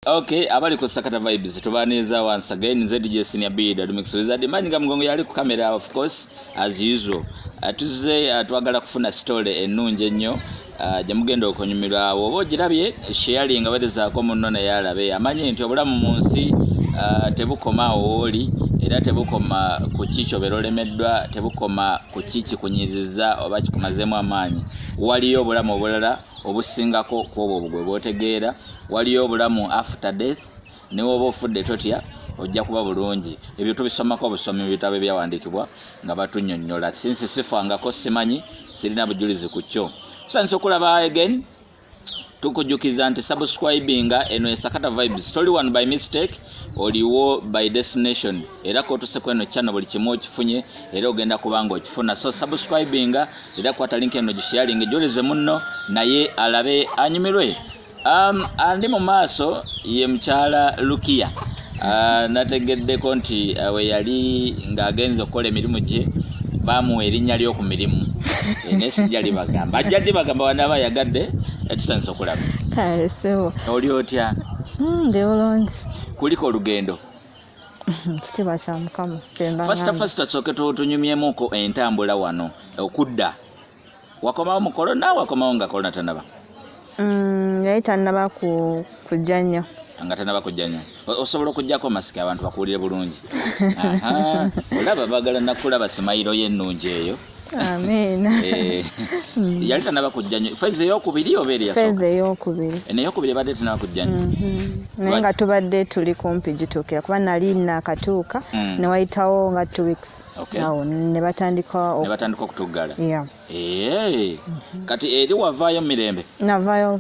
Okay, abali ku Sakata vibes tubaneza once again Dj.Senior'B Dadumixuliza Manyiga Mugongo yali ku camera of course as usual. Tuze twagala kufuna story ennungi ennyo jamugenda okonyumirwa obo girabye sharing abadeza ko munone yalabe amanye nti obulamu munsi tebukoma oli era tebukoma ku kicho berolemeddwa tebukoma ku kichi kunyiziza oba kikumazemu amaanyi waliyo obulamu obulala obusingako kw'obwo bugwe botegeera waliyo obulamu after death ne woba ofudde totya ojja kuba bulungi ebyo tubisomako obusomi mu bitabo byawandikibwa nga batunnyonnyola sinsi sifangako simanyi sirina bujulizi ku kyo tusanise okulaba again tukujukiza nti subscribinga eno Sakata vibes story one by mistake oliwo by destination era ko tuseko eno channel buli kimu okifunye era ogenda kubanga okifuna so subscribinga era kwata link eno gisharing jolize munno naye alabe anyumirwe andi mu maaso ye mchala Rukia nategeddeko nti we yali ng'agenze okukola emirimu gye bamuwa erinnya ly'oku mirimu nesijjali bagamba ajjadde bagamba wanaba yagadde etusanisa okulaba kale sewo oli otya ndi bulungi kuliko olugendo kitiibwa kya Mukama first asooke tunyumyemuko entambula wano okudda wakomawo mu korona wakomawo nga korona tanaba yali tannaba kujja nnyo nga tanaba kujja nnyo osobola okujjako masiki abantu bakuwulire bulungi olaba bagala nakulaba simayiro y'ennungi eyo amen yali tanaba kujja nnyo fezi ey'okubiri oba eri fezi ey'okubiri ey'okubiri badde tanaba kujja nnyo naye nga tubadde tuli kumpi gituukira kuba nali nakatuuka ne wayitawo nga 2 weeks awo ne batandika okutuggala kati eri wavaayo mirembe navaayo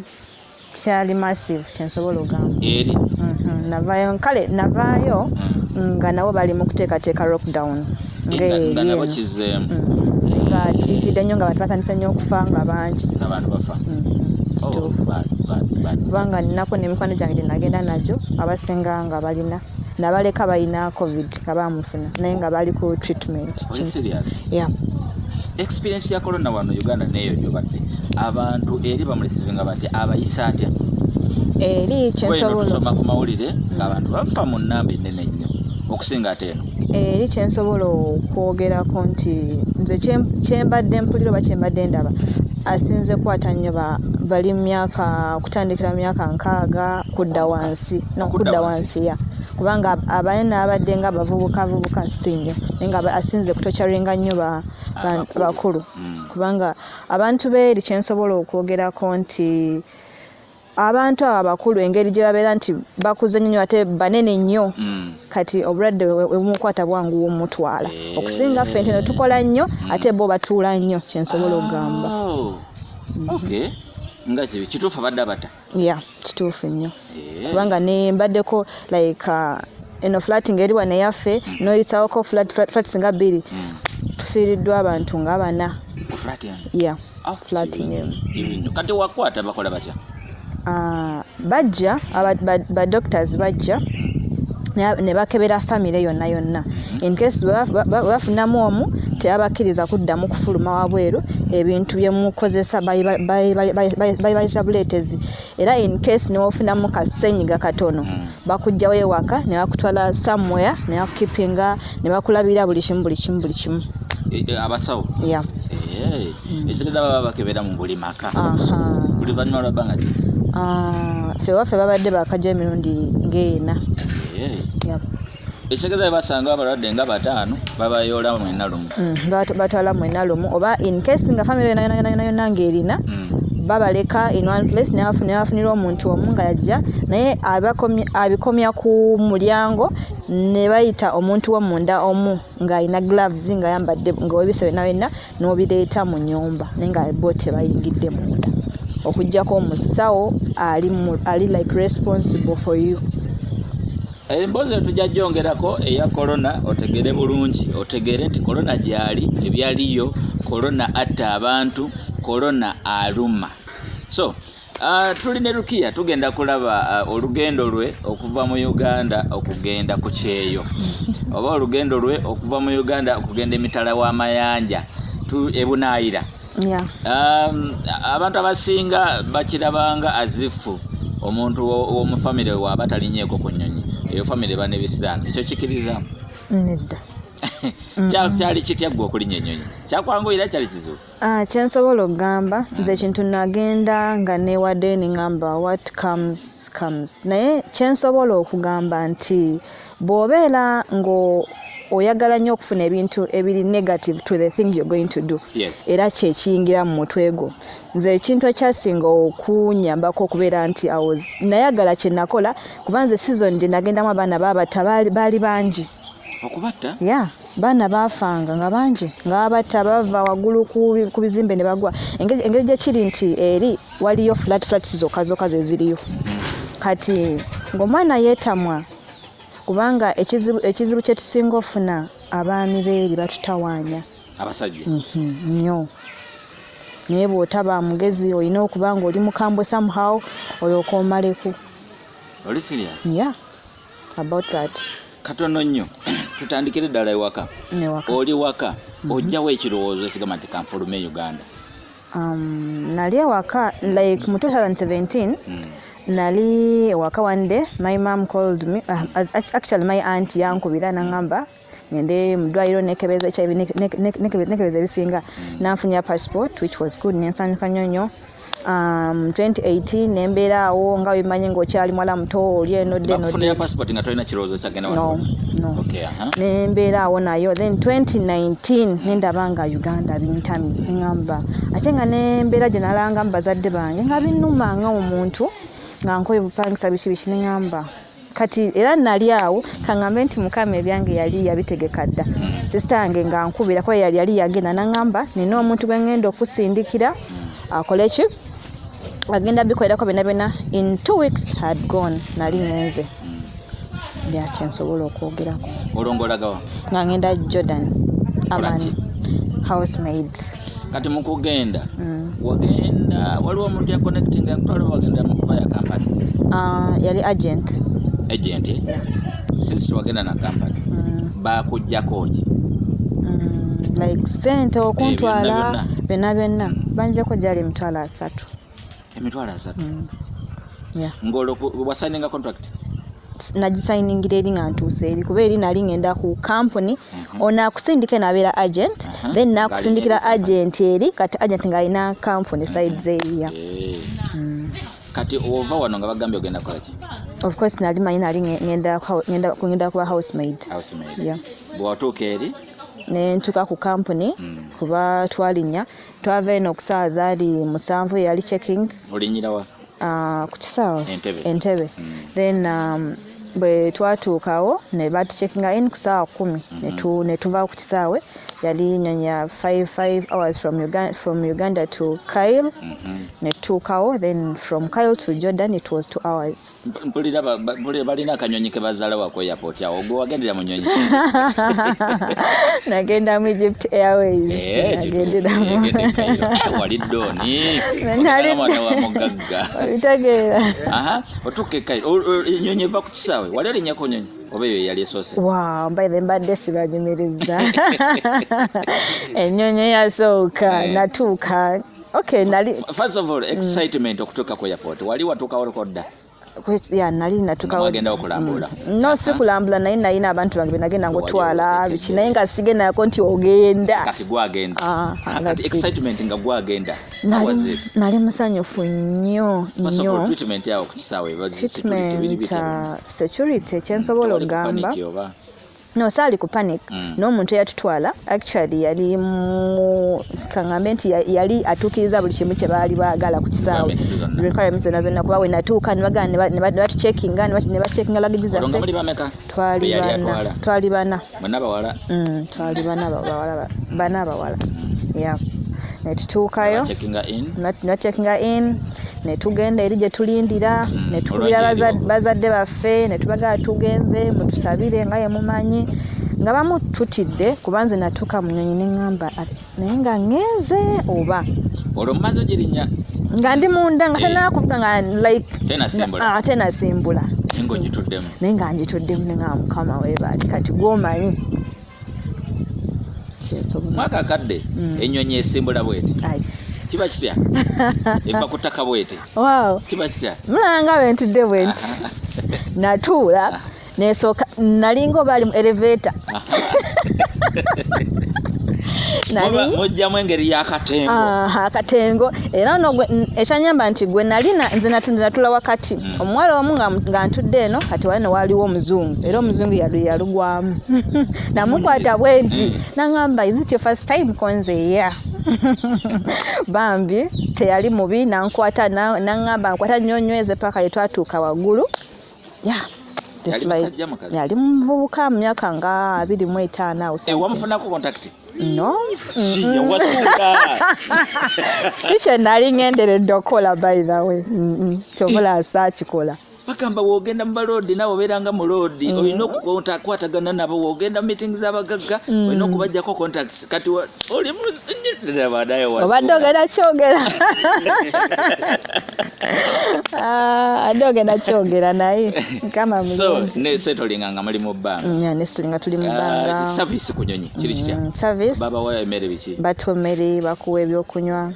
kyali massive kyensobola ogamba eri navaayo kale navaayo nga nabo bali mu kuteekateeka lockdown nga nabo kizeemu nga kiifidde nnyo nga bantu batandise nnyo okufa nga bangi abantu bafa kubanga ninako n'emikwano gyange gye nagenda nagyo abasinga nga balina nabaleka balina covid nga bamufuna naye nga bali ku treatment experience ya corona wano Uganda neyo gyobadde abantu eri bamulisivinga bati abayisa atya eri kyensobola tusoma ku mawulire ng'abantu bafa mu nnamba ennene nnyo okusinga ate eno eri kyensobola okwogerako nti nze kyembadde mpulira oba kyembadde ndaba asinze kwata nnyo bali myaka kutandikira myaka 6 kudda wansi ya kubanga abaana abadde nga bavubuka sinyo nga asinze kutocharinga nnyo bakulu kubanga abantu beeri kyensobola okwogerako nti abantu abakulu engeri gye babeera nti bakuze nnyo ate banene nnyo kati obulwadde bumukwata bwangu w'omutwala okusinga ffe nti tukola nnyo ate bo batuula nnyo kyensobola okugamba okay nga kituufu abadde abata kituufu nnyo kubanga ne mbaddeko like eno flat ngeri wana yaffe noyisawoko flat singa 2 tufiiriddwa abantu nga 4 flat kati wakwata bakola batya bajja ba doctors bajja ne bakebera family yonna in case bafunamu omu teabakiriza kuddamu kufuluma wabweru ebintu byemukozesa by tabletes era in case ne ofunamu kasenyiga katono bakujjawo ewaka ne bakutwala somewhere ne bakukipinga ne bakulabira buli kimu abasawo ekireeta baba bakebera mu buli maka buli vanyuma lwabanga ffe waffe babadde bakajja emirundi ng'ena ekitegeeza basanga abalwadde nga 5 babayoola mwena lumu batwala mwena lumu oba in case nga family yonna ng'erina babaleka in one place nebafunira omuntu omu nga yajja naye abikomya ku mulyango ne bayita omuntu w'omunda omu ng'alina gloves ng'ayambadde ng'owebise wenna n'obireeta mu nnyumba naye nga bo tebayingidde munda okujjako omusawo ali like responsible for you emboozi tujja gyongerako eya corona otegere bulungi otegere nti corona gyali ebyaliyo corona atta abantu corona aluma so tuli ne Rukia tugenda kulaba olugendo lwe okuva mu Uganda okugenda ku Kukyeeyo oba olugendo lwe okuva mu Uganda okugenda emitala w'amayanja ebunaayira abantu abasinga bakirabanga azifu omuntu w'omu family waba talinyeeko ku nnyonyi eyo family bane bisiraani ekyo kikiriza nedda kyali kitya gwe okulinya ennyonyi kyakwanguyira kyali kizibu kyensobola okugamba nze ekintu nagenda nga newadde ningamba what comes naye kyensobola okugamba nti bw'obeera oyagala nnyo okufuna ebintu ebiri negative to the thing you're going to do era kyekiyingira mu mutwe gwo nze ekintu ekyasinga okunyambako okubeera nti nayagala kye nakola kubanze season gye nagendamu abaana babatta baali bangi okubatta baana baafanga nga bangi nga babatta bava waggulu ku bizimbe ne bagwa engeri gye kiri nti eri waliyo flat zokka ze ziriyo kati ng'omwana yeetamwa kubanga ekizibu kye tusinga ofuna abaami beeri batutawaanya abasajja nnyo naye bw'otaba mugezi olina okuba nga oli mukambwe somehow olyoka omaleku oli serious about that katono nnyo tutandikire ddala ewaka oli waka ojjawo ekirowoozo ekigamba nti kanfulume Uganda nali ewaka like mu 2017 nali ewaka one day my mom called me actually my aunt yankubira nangamba ngende mu ddwaliro nekebeza HIV nekebeza ebisinga nanfunya passport which was good nensanyuka nnyo 2018 nembeera awo nga bimanyi ng'okyali mwala muto oli eno ya passport nga tolina kirowoozo kyagenda no nembeera awo nayo then 2019 nendaba nga Uganda bintami ngamba ate nga nembeera gye nalanga mu bazadde bange nga binnuma nga omuntu nga nkoye bupangisa biki nengamba kati era nali awo kangambe nti Mukama ebyange yali yabitegeka dda sister yange nga nkubira kwa yali yagenda nangamba nina omuntu gwe ngenda okusindikira akole ki agenda bikolera ko bena in 2 weeks had gone nali ngenze kyensobola okwogerako olongolagawa nga ngenda Jordan amani housemaid kati mukugenda wagenda waliwo omuntu ya connecting akutwala wagenda mu fire company yali agent since wagenda na company bakujjako ki like sente okuntwala byonna banjeko gyali emitwalo 3 ngolo wasigninga contract nagisigningira eri nga ntuuse eri kuba eri nali ngenda ku company ono akusindike nabeera agent then nakusindikira agent eri kati agent nga alina company sides eriya kati ova wano nga bagambye ogenda kukola ki of course nali manyi nali ngenda kuba housemaid bw'otuuka eri nentuka ku company kuba twalinya twava eno okusaawa zaali 7 yali checking olinyirawa ku kisaawe Entebbe then bwe twatuukawo ne batucheckinga in ku saawa 10 ne tuva ku kisaawe yali nyonya 5 hours from Uganda to Kyle ne tuukawo then from Kyle to Jordan it was 2 hours mpulira balina akanyonyi ke bazaala wako airport yawo gwe wagendera mu nyonyi nagenda mu Egypt Airways nagenderamu wali doni mwana wa mugagga bitegeera otuuke Kyle ennyonyi eva ku kisaawe wali olinyako nyonyi oba eyo yali esoose mbaye the mbadde sibanyumiriza ennyonyi yasooka natuuka nali first of all excitement okutuuka ku airport wali watuukawo kodda nali natuukawo wagenda okulambula no si kulambula naye nalina abantu bange benagenda ng'otwala biki naye nga sigendako nti ogenda kati gwagenda kati excitement nga gwagenda nali musanyufu nnyo first of all treatment yawo ku kisaawe security kyensobola okugamba no saali ku panic n'omuntu eyatutwala actually yali kangambe nti yali atuukiriza buli kimu kye baali baagala ku kisaawe requirements zonna kuba we natuuka ne bagala ne batucheckinga ne bacheckinga luggage zaffe twali bana twali bana bawala ne tutuukayo checkinga in ne tugenda eri gye tulindira ne tukubira bazadde baffe ne tubagala tugenze mutusabire nga ye mumanyi nga bamu tutidde kubanze natuuka mu nnyonyi neŋŋamba naye nga ŋŋenze oba olwo mumaze ogirinya nga ndi munda nga tenakuvuga nga like tenasimbula naye nga ngituddemu neŋŋamba Mukama weebaali kati gw'omanyi mwaka kadde ennyonyi esimbula bweti kiba kitya eva kutaka bwete wow kiba kitya mulanga bentudde bwenti natuula nesoka nalingo bali mu elevator nali mujja mwengeri yakatengo akatengo era no ekyanyamba nti gwe nalina nze natula wakati omwala omu nga ntudde eno kati wano waliwo omuzungu era omuzungu yalugwamu namukwata bwenti nangamba is it your first time konze yeah bambi teyali mubi nankwata nangamba nkwata nnyonyweze paka letwatuuka waggulu yeah yali muvubuka mu myaka nga 25 awo wamufunako contact no si yawasuka si kye nali ngenderedde okukola by the way kyobula saakikola bagamba woogenda mu baloodi nawe obeeranga mu loodi olina okukwatagana nabo woogenda mu meeting z'abagagga olina okubajjako contacts kati oli obadde ogenda kyogera adde ogenda kyogera naye kama mulungi ne setolinga nga muli mu bbanga ne setulinga tuli mu bbanga service ku nyonyi kiri kitya service baba wa emere biki batomere bakuwa ebyokunywa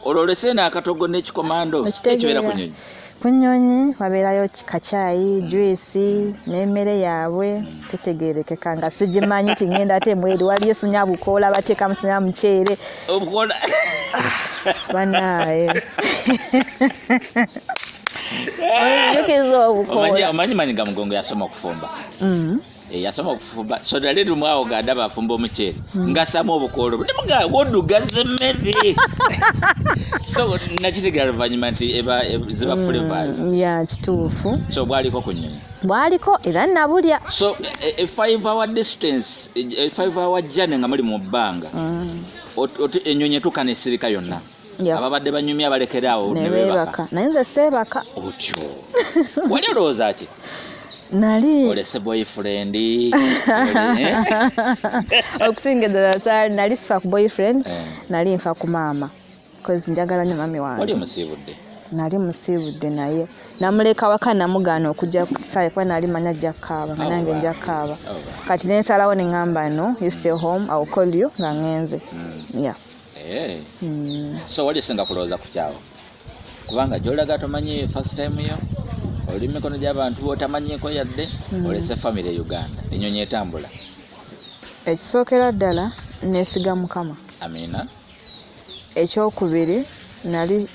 ololese n'akatogo n'ekikomando ekibeera ku nyonyi kunyonyi wabeerayo kacaayi juice n'emmere yaabwe tetegeerekeka nga sigimanyi ti ngenda ate mweri waliyo sunya bukoola bateekamu sunya muceere obukoola banaye ojukiza obukoola omanyi nga mugongo yasoma okufumba yasoma okufumba so dali lumwawo gadda bafumba omuceere ngasamu obukoolo nemuga wodugaze mmere so nakitegera luvannyuma nti ziba flavors ya kituufu so bwaliko ku nnyonyi bwaliko era nabulya so a 5-hour distance a 5-hour journey nga muli mu bbanga ennyonyi etuuka nesirika yonna ababadde banyumya balekeraawo nebebaka naye nze seebaka otyo wali olowooza ki nali olese boyfriend okusinga ddala nali sifa ku boyfriend nali nfa ku maama because njagala nnyo mami wange wali musiibudde nali musiibudde naye namuleka waka namugaana okujja ku kisaawe kuba nali manya ajja kukaaba nga nange nja kukaaba kati nensalawo ne ŋŋamba no you stay home I'll call you nga ŋŋenze yeah so wali singa kulowooza ku kyawo kubanga gy'olaga tomanyi first time yo oli mikono gy'abantu botamanyeko yadde olese family e Uganda ennyonyi etambula ekisookera ddala neesiga Mukama amina ekyokubiri nali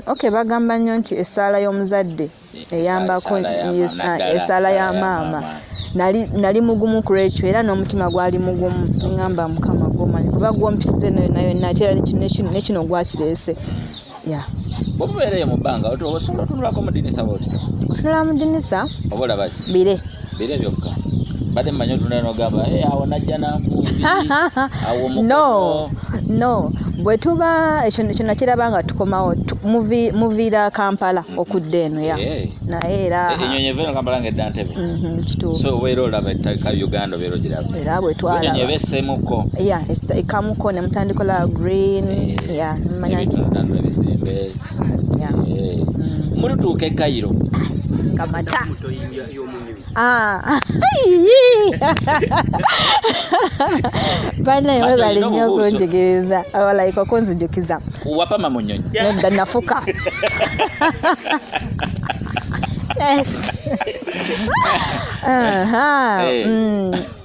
okay bagamba nnyo nti essaala y'omuzadde eyambako essaala ya maama nali mugumu ku ekyo era n'omutima gwali mugumu ngamba Mukama gwomanyi kuba gwompisize nayo natera nekino gwakireese ya bomubeereyo mu bbanga osobola otunulako mu dinisa bwoti kutunula mu dinisa oba olaba bire byokka badde mmanyi otunula n'ogamba awo najja nankumbi awo no bwe tuba ekyo nakiraba nga tukomawo muviira Kampala okudda eno ya naye era ennyonyi eva eno Kampala ng'edda Ntebe kituufu so obeera olaba ettaka Uganda obeera ogiraba era bwe twalaba ennyonyi eba essemuko ekamuko ne mutandikola green mmanya nti ebizimbe mulituuka e Cairo kamata banaye webale nnyo okunjegereza abalayika okunzijukiza wapama mu nnyonyi nedda nafuka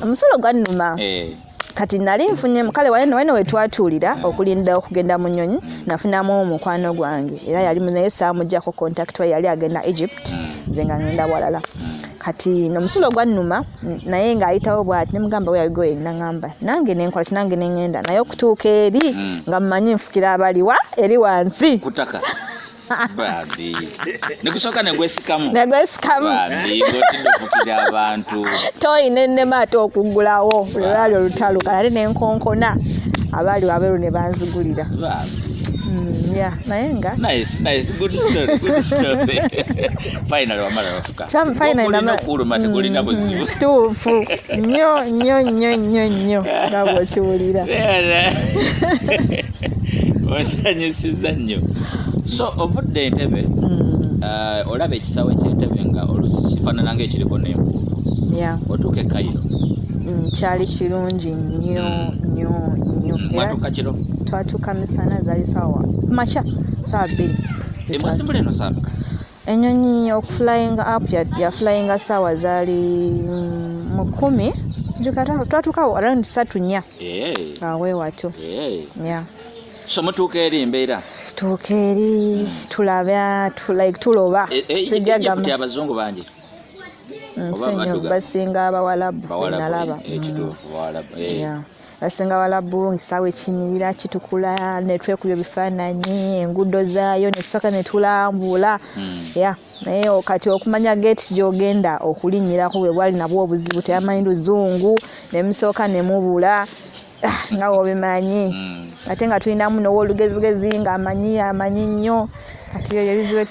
omusolo gwannuma kati nali nfunye kale wano wetwatuulira okulinda okugenda mu nnyonyi nafunamu omukwano gwange era yali naye saamuggyako contact we yali agenda Egypt nze nga ngenda walala kati nomusulo gwannuma naye ng'ayitawo bw'ati nemugamba we yabigoye nangamba nange nenkola kinange nengenda naye okutuuka eri nga mmanyi nfukira abaliwa eri wansi kutaka babi nekusoka negwesikamu babi gotindofukira abantu toyina ennema ate okuggulawo lwali olutalo kale nenkonkona abali wabeeru ne banzigulira babi naye nga nice good story finally wamala wafuka okuluma tekulina buzibu kituufu nnyo nga bw'okiwulira osanyusiza nnyo so ovudde Entebbe olaba ekisaawe ky'Entebbe nga olusi kifaanana ng'ekiriko n'enfuufu otuuka e Cairo kyali kirungi nnyo nnyo. Mwatuuka kiro? Twatuuka misana zaali sawa makya saa 2. Mwasimbula eno saa? Ennyonyi okuflying up ya flying saawa zaali 10. Twatuuka around 3-4. Awe watyo. Yeah. So mutuuka eri embeera? Tutuuka eri tulaba tuloba. Sijjagamba abazungu bangi? Basinga abawalabu nalaba. Ekituufu bawalabu. Basinga abawalabu ekisaawe kinyirira kitukula ne twekubya ebifaananyi enguudo zaayo ne tusooka ne tulambula. Naye kati okumanya gate gy'ogenda okulinnyirako bwe bwali nabwo obuzibu teyamanyi Luzungu ne musooka ne mubula nga obimanyi. Ate nga tulinamu n'ow'olugezigezi ng'amanyi nnyo. Kati ebyo ebizibu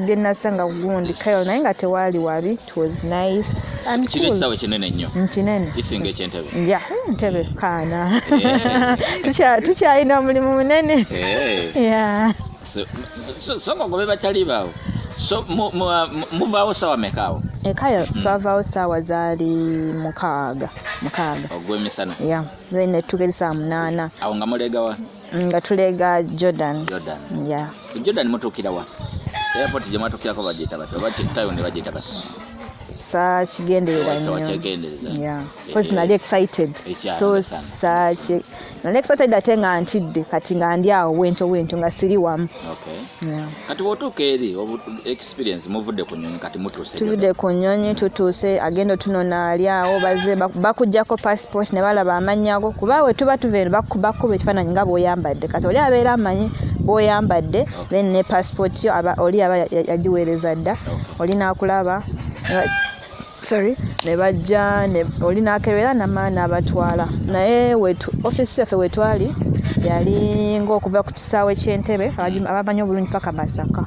byenasanga gundi kayo naye nga tewaali wabi. It was nice. Kino ekisaawe kinene nnyo. Kinene. Kisinga eky'Entebbe. Entebbe kaana. Tukyalina omulimu munene. So ngobe bakyali baawo. So muvaawo saawa meka awo? Ekayo twavaawo saawa zaali 6. Ogw'emisana? Then ne tugenda saa 8. Awo nga mulega wa? Nga tulega Jordan. Jordan mutuukira wa? Airport gye mwatuukirako bagiyita bati oba tayo ne bagiyita bati? Kigenderera nnyo. Because nali excited. Nali excited ate nga ntidde kati nga ndi awo wento nga siri wamu. Kati bw'otuuka eri experience muvudde ku nnyonyi kati mutuuse? Tuvudde ku nnyonyi tutuuse agenda otunona ali awo baze bakuggyako passport ne balaba amannya go kuba we tuba tuva eno bakuba ekifaananyi nga bw'oyambadde kati oli abeera amanyi bw'oyambadde then ne passport yo oli aba yagiweereza dda oli n'akulaba ne bajja oli n'akebera n'amaana abatwala naye ofisi yaffe wetwali yali ng'okuva ku kisaawe ky'Entebbe abamanyi obulungi paka Masaka.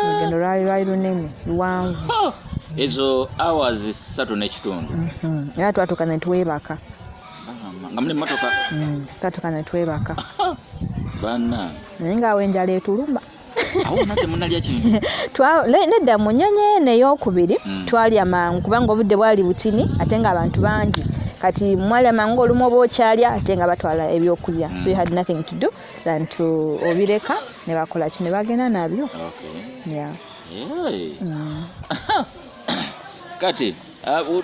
Olugendo lwali lunene luwanvu. Ezo hours 3.5. Era twatuuka ne twebaka. Nga muli mmotoka? Twatuuka ne twebaka. Banna. Naye ng'awo enjala etuluma. Awo nate munalya kintu? Nedda mu nnyonyi eno ey'okubiri twalya mangu kubanga obudde bwali butini ate ng'abantu bangi. Kati mwalya mangu olumu oba okyalya ate nga batwala ebyokulya. So you had nothing to do than to obireka ne bakola ki ne bagenda nabyo. Kati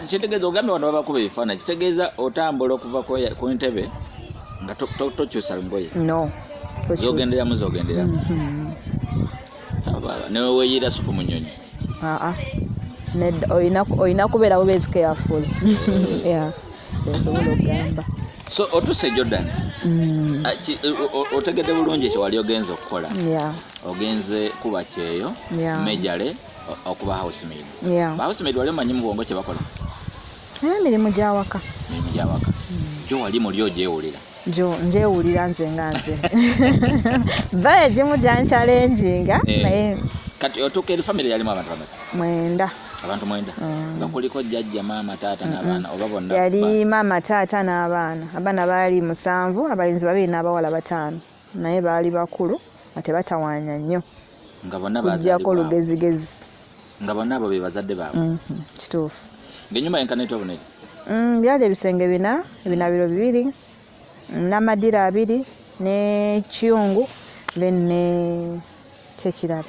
kitegeeza ogambe wano babakuba ebifaananyi kitegeeza otambula okuva ku Entebbe nga tokyusa ngoye? No. Zogenderamu. Newe weeyira supu mu nnyonyi? Olina kubeera bubeezi careful. Nsobola okugamba. So otuuse Jordan. Otegedde bulungi ekyo wali ogenze okukola? Ogenze kuba kyeyo mejale okuba housemaid. Housemaid wali omanyi mu bwongo kye bakola? Emirimu gy'awaka. Gyo wali muli ogyewulira? Njewulira nze nga nze. Baye egimu gyankyalenjinga naye. Kati otuuka eri famire yalimu abantu bameka? 9. Abantu 9? Nga kuliko jjajja, maama, taata n'abaana oba bonna? Yali maama, taata n'abaana. Abaana baali 7, abalenzi 2 n'abawala 5. Naye baali bakulu ate batawaanya nnyo. Nga bonna bazadde kujjako lugezigezi. Nga bonna abo be bazadde baabwe? Kituufu. Ng'ennyumba yenkaneta obunene? Byali ebisenge 4, ebinabiro 2, n'amadira 2, ne kiyungu, then ne kyekirala.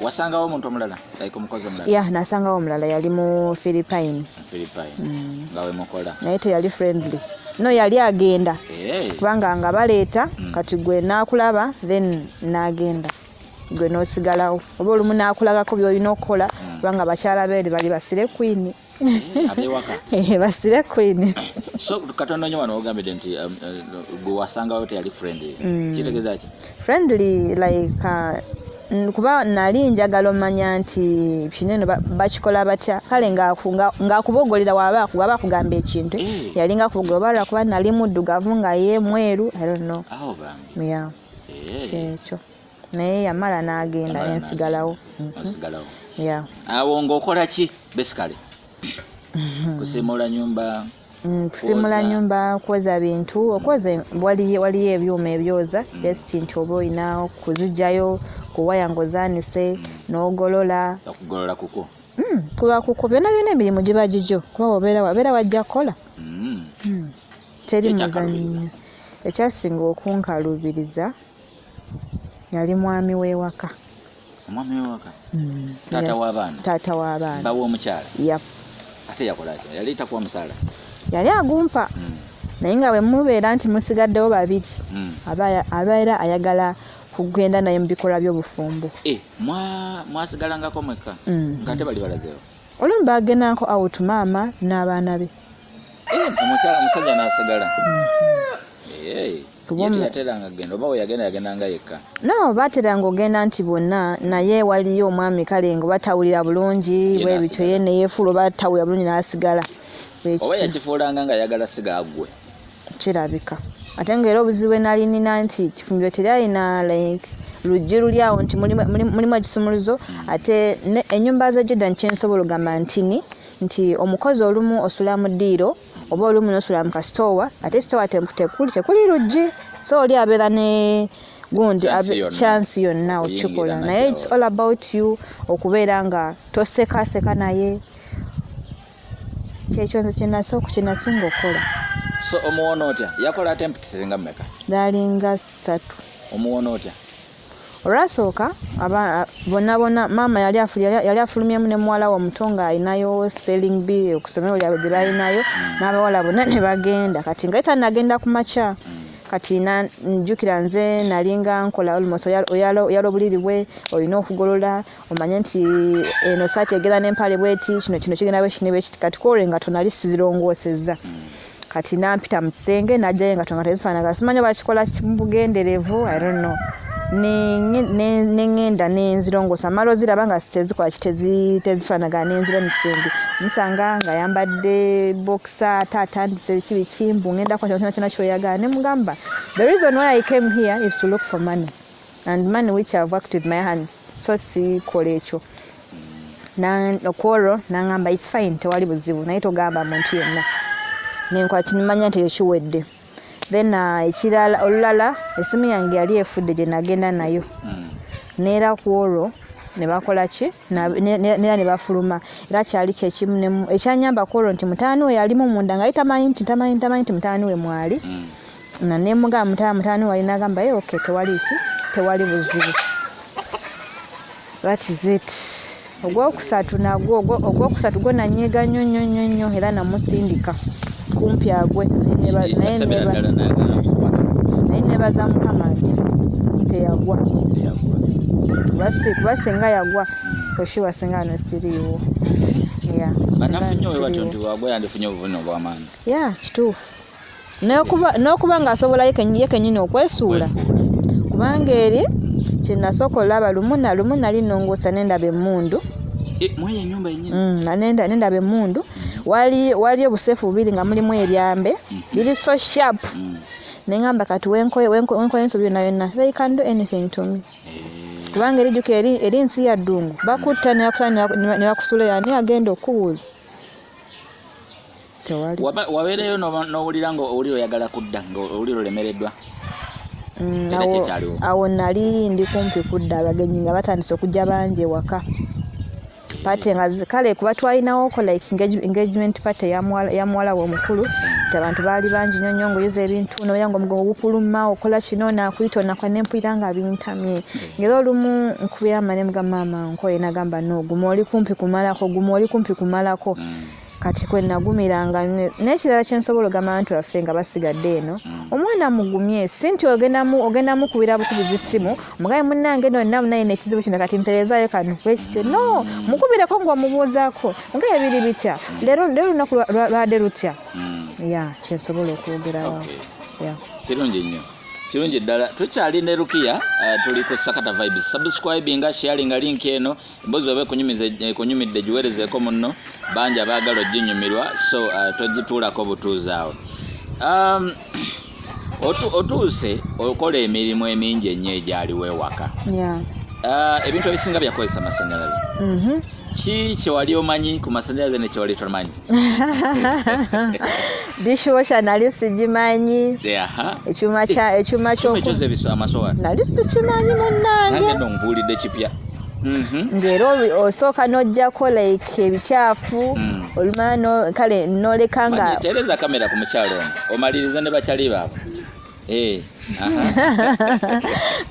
Wasangawo omuntu omulala like omukozi omulala? Nasangawo omulala yali mu Philippine. Nga we mukola? Naye teyali friendly. No, yali agenda kubanga nga baleeta kati gwe n'akulaba then n'agenda gwe n'osigalawo oba olumu n'akulagako by'olina okukola kubanga bakyala beeri bali basire queen. Abewaka? Basire queen. So Katonda nnyo wano ogambidde nti gwe wasangawo teyali friendly. Kitegeeza ki? Friendly like kuba nali njagala omanya nti kinene bakikola batya kale ng'akubogolera waba akugamba ekintu yalinga kubogolera kuba nali muddugavu nga ye mweru I don't know. Kyekyo naye yamala n'agenda nensigalawo. Awo ng'okola ki basically? Kusimula nyumba? Kusimula nyumba, kwoza bintu. Okwoza waliyo ebyuma ebyoza just nti oba olina kuzijjayo kuwaya ngozaanise n'ogolola. Okugolola kuko? Kuba kuko byonna emirimu giba gigyo kuba wabeera wajja kukola. teri muzannyo. Ekyasinga okunkalubiriza yali mwami w'ewaka. Omwami w'ewaka? Taata w'abaana? Taata w'abaana. Bawa omukyala? Yep. Ate yakola atya? Yali takuwa musaala? Yali agumpa. Naye nga bwe mubeera nti musigaddewo babiri abeera ayagala kugenda naye mu bikolwa by'obufumbo. Mwasigalangako mwekka ng'ate bali balazeewo? Olumu bagendako out maama n'abaana be. Omusajja n'asigala? Yateranga agenda oba we yagendanga yekka? No, baateranga ogenda nti bonna naye waliyo omwami kale nga batawulira bulungi bwebityo ye ne yeefuula oba tawulira bulungi n'asigala. Oba yakifuulanga nga ayagala siga agwe? Kirabika. Ate ng'era obuzibu bwe nali nina nti kifumbiro teryalina like luggi luli awo nti mulimu ekisumuluzo ate ennyumba za Jordan kyensobola ogamba nti omukozi olumu osula mu ddiiro oba olumu n'osula mu kasitoowa ate sitoowa tekuli luggi so oli abeera ne gundi chance yonna okikola naye it's all about you okubeera nga tosekaseka naye kyekyo nze kyenasinga okukola. So omuwona otya? Yakola attempts zinga mmeka? Dalinga 3. Omuwona otya? Olwasooka bonna maama yali afulumyemu ne muwala we omuto nga alinayo spelling bee okusomero lyabwe gye balinayo n'abawala bonna ne bagenda kati nga tanagenda ku makya kati njukira nze nalinga nkola almost oyala obuliri bwe olina okugolola omanye nti eno saati egera n'empale bweti kino kigenda bwe kino bwekiti kati koole nga tonali sizirongoosezza kati nampita mu kisenge najjayo nga tonga tezifaanaga simanyi bakikola bugenderevu I don't know n'engenda n'enzirongoosa mala oziraba nga tezikola tezifaanaga n'enzira mu kisenge musanga nga yambadde boxer atandise kibi kimbu ngenda kwa kyona kyoyagala ne mugamba the reason why I came here is to look for money and money which I've worked with my hands so sikola ekyo okwolwo n'angamba it's fine tewali buzibu naye togamba muntu yenna nenkwati nimanya nti ekiwedde then ekirala olulala esimu yange yali efudde gye nagenda nayo neera ku olwo ne bakola ki neera ne bafuluma era kyali kyekimu ekyanyamba ku olwo nti mutaani we yalimu munda nga tamanyi nti mutaani we mwali nemugamba mutaani we alina agamba ye okay tewali buzibu. That is it. Ogwokusatu gwo nanyiiga nnyo era namusindika kumpi agwe naye nebaza Mukama nti teyagwa basinga yagwa oshiwa singa no siriiwo banafunye wewatyo nti wagwa yandifunye obuvunno bw'amaanyi kituufu n'okuba ng'asobola ye kennyini okwesuula kubanga eri kyenasooka olaba lumu nali nongoosa nendaba emmundu mweyo ennyumba yennyini nendaba emmundu wali obuseefu bubiri nga mulimu ebyambe biri so sharp nengamba kati wenkola ensobi yonna yonna they can do anything to me kubanga erijjuka eri nsi ya ddungu bakutta ne bakusula yani agenda okubuuza tewali wabeereyo n'owulira nga oli oyagala kudda nga oli olemereddwa awo nali ndi kumpi kudda abagenyi nga batandise okujja bangi ewaka pate nga kale kuba twalinawo ko like engagement party ya muwala we omukulu abantu baali bangi nnyo ngoyoza ebintu noyanga omugongo gukuluma okola kino nakuyita onakwa nempulira nga bintamye ngero olumu nkubira mane mga maama nkoye nagamba no guma oli kumpi kumalako kati kwe nagumiranga n'ekirala kyensobola ogamba abantu baffe nga basigadde eno omwana mugumye si nti ogenda mukubira bukubizi ssimu omugabe munnange nonna naye n'ekizibu kino kati mpereezaayo kano kwekityo no mukubireko ng'omubuuzaako mugabe biri bitya leero lunaku lwadde lutya kyensobola okwogerawo kirungi nnyo kirungi ddala tukyali ne Rukia tuli ku Sakata Vibes subscribinga sharinga link eno Emboozi oba kunyumidde giweerezeeko munno bangi abaagala oginyumirwa so togituulako butuuzi awo otuuse okola emirimu emingi ennyo egyaliwo ewaka ebintu ebisinga byakozesa masannyalaze ki kyewali omanyi ku masannyalaze ne kyewali tomanyi dishwasher nali sigimanyi ekyuma ekyoza amasowaani nali sikimanyi munnange nange nombuulidde kipya ng'era osooka n'ojjako like ebikyafu olumano kale nolekanga tereza kamera ku mukyalo omaliriza ne bakyali baabo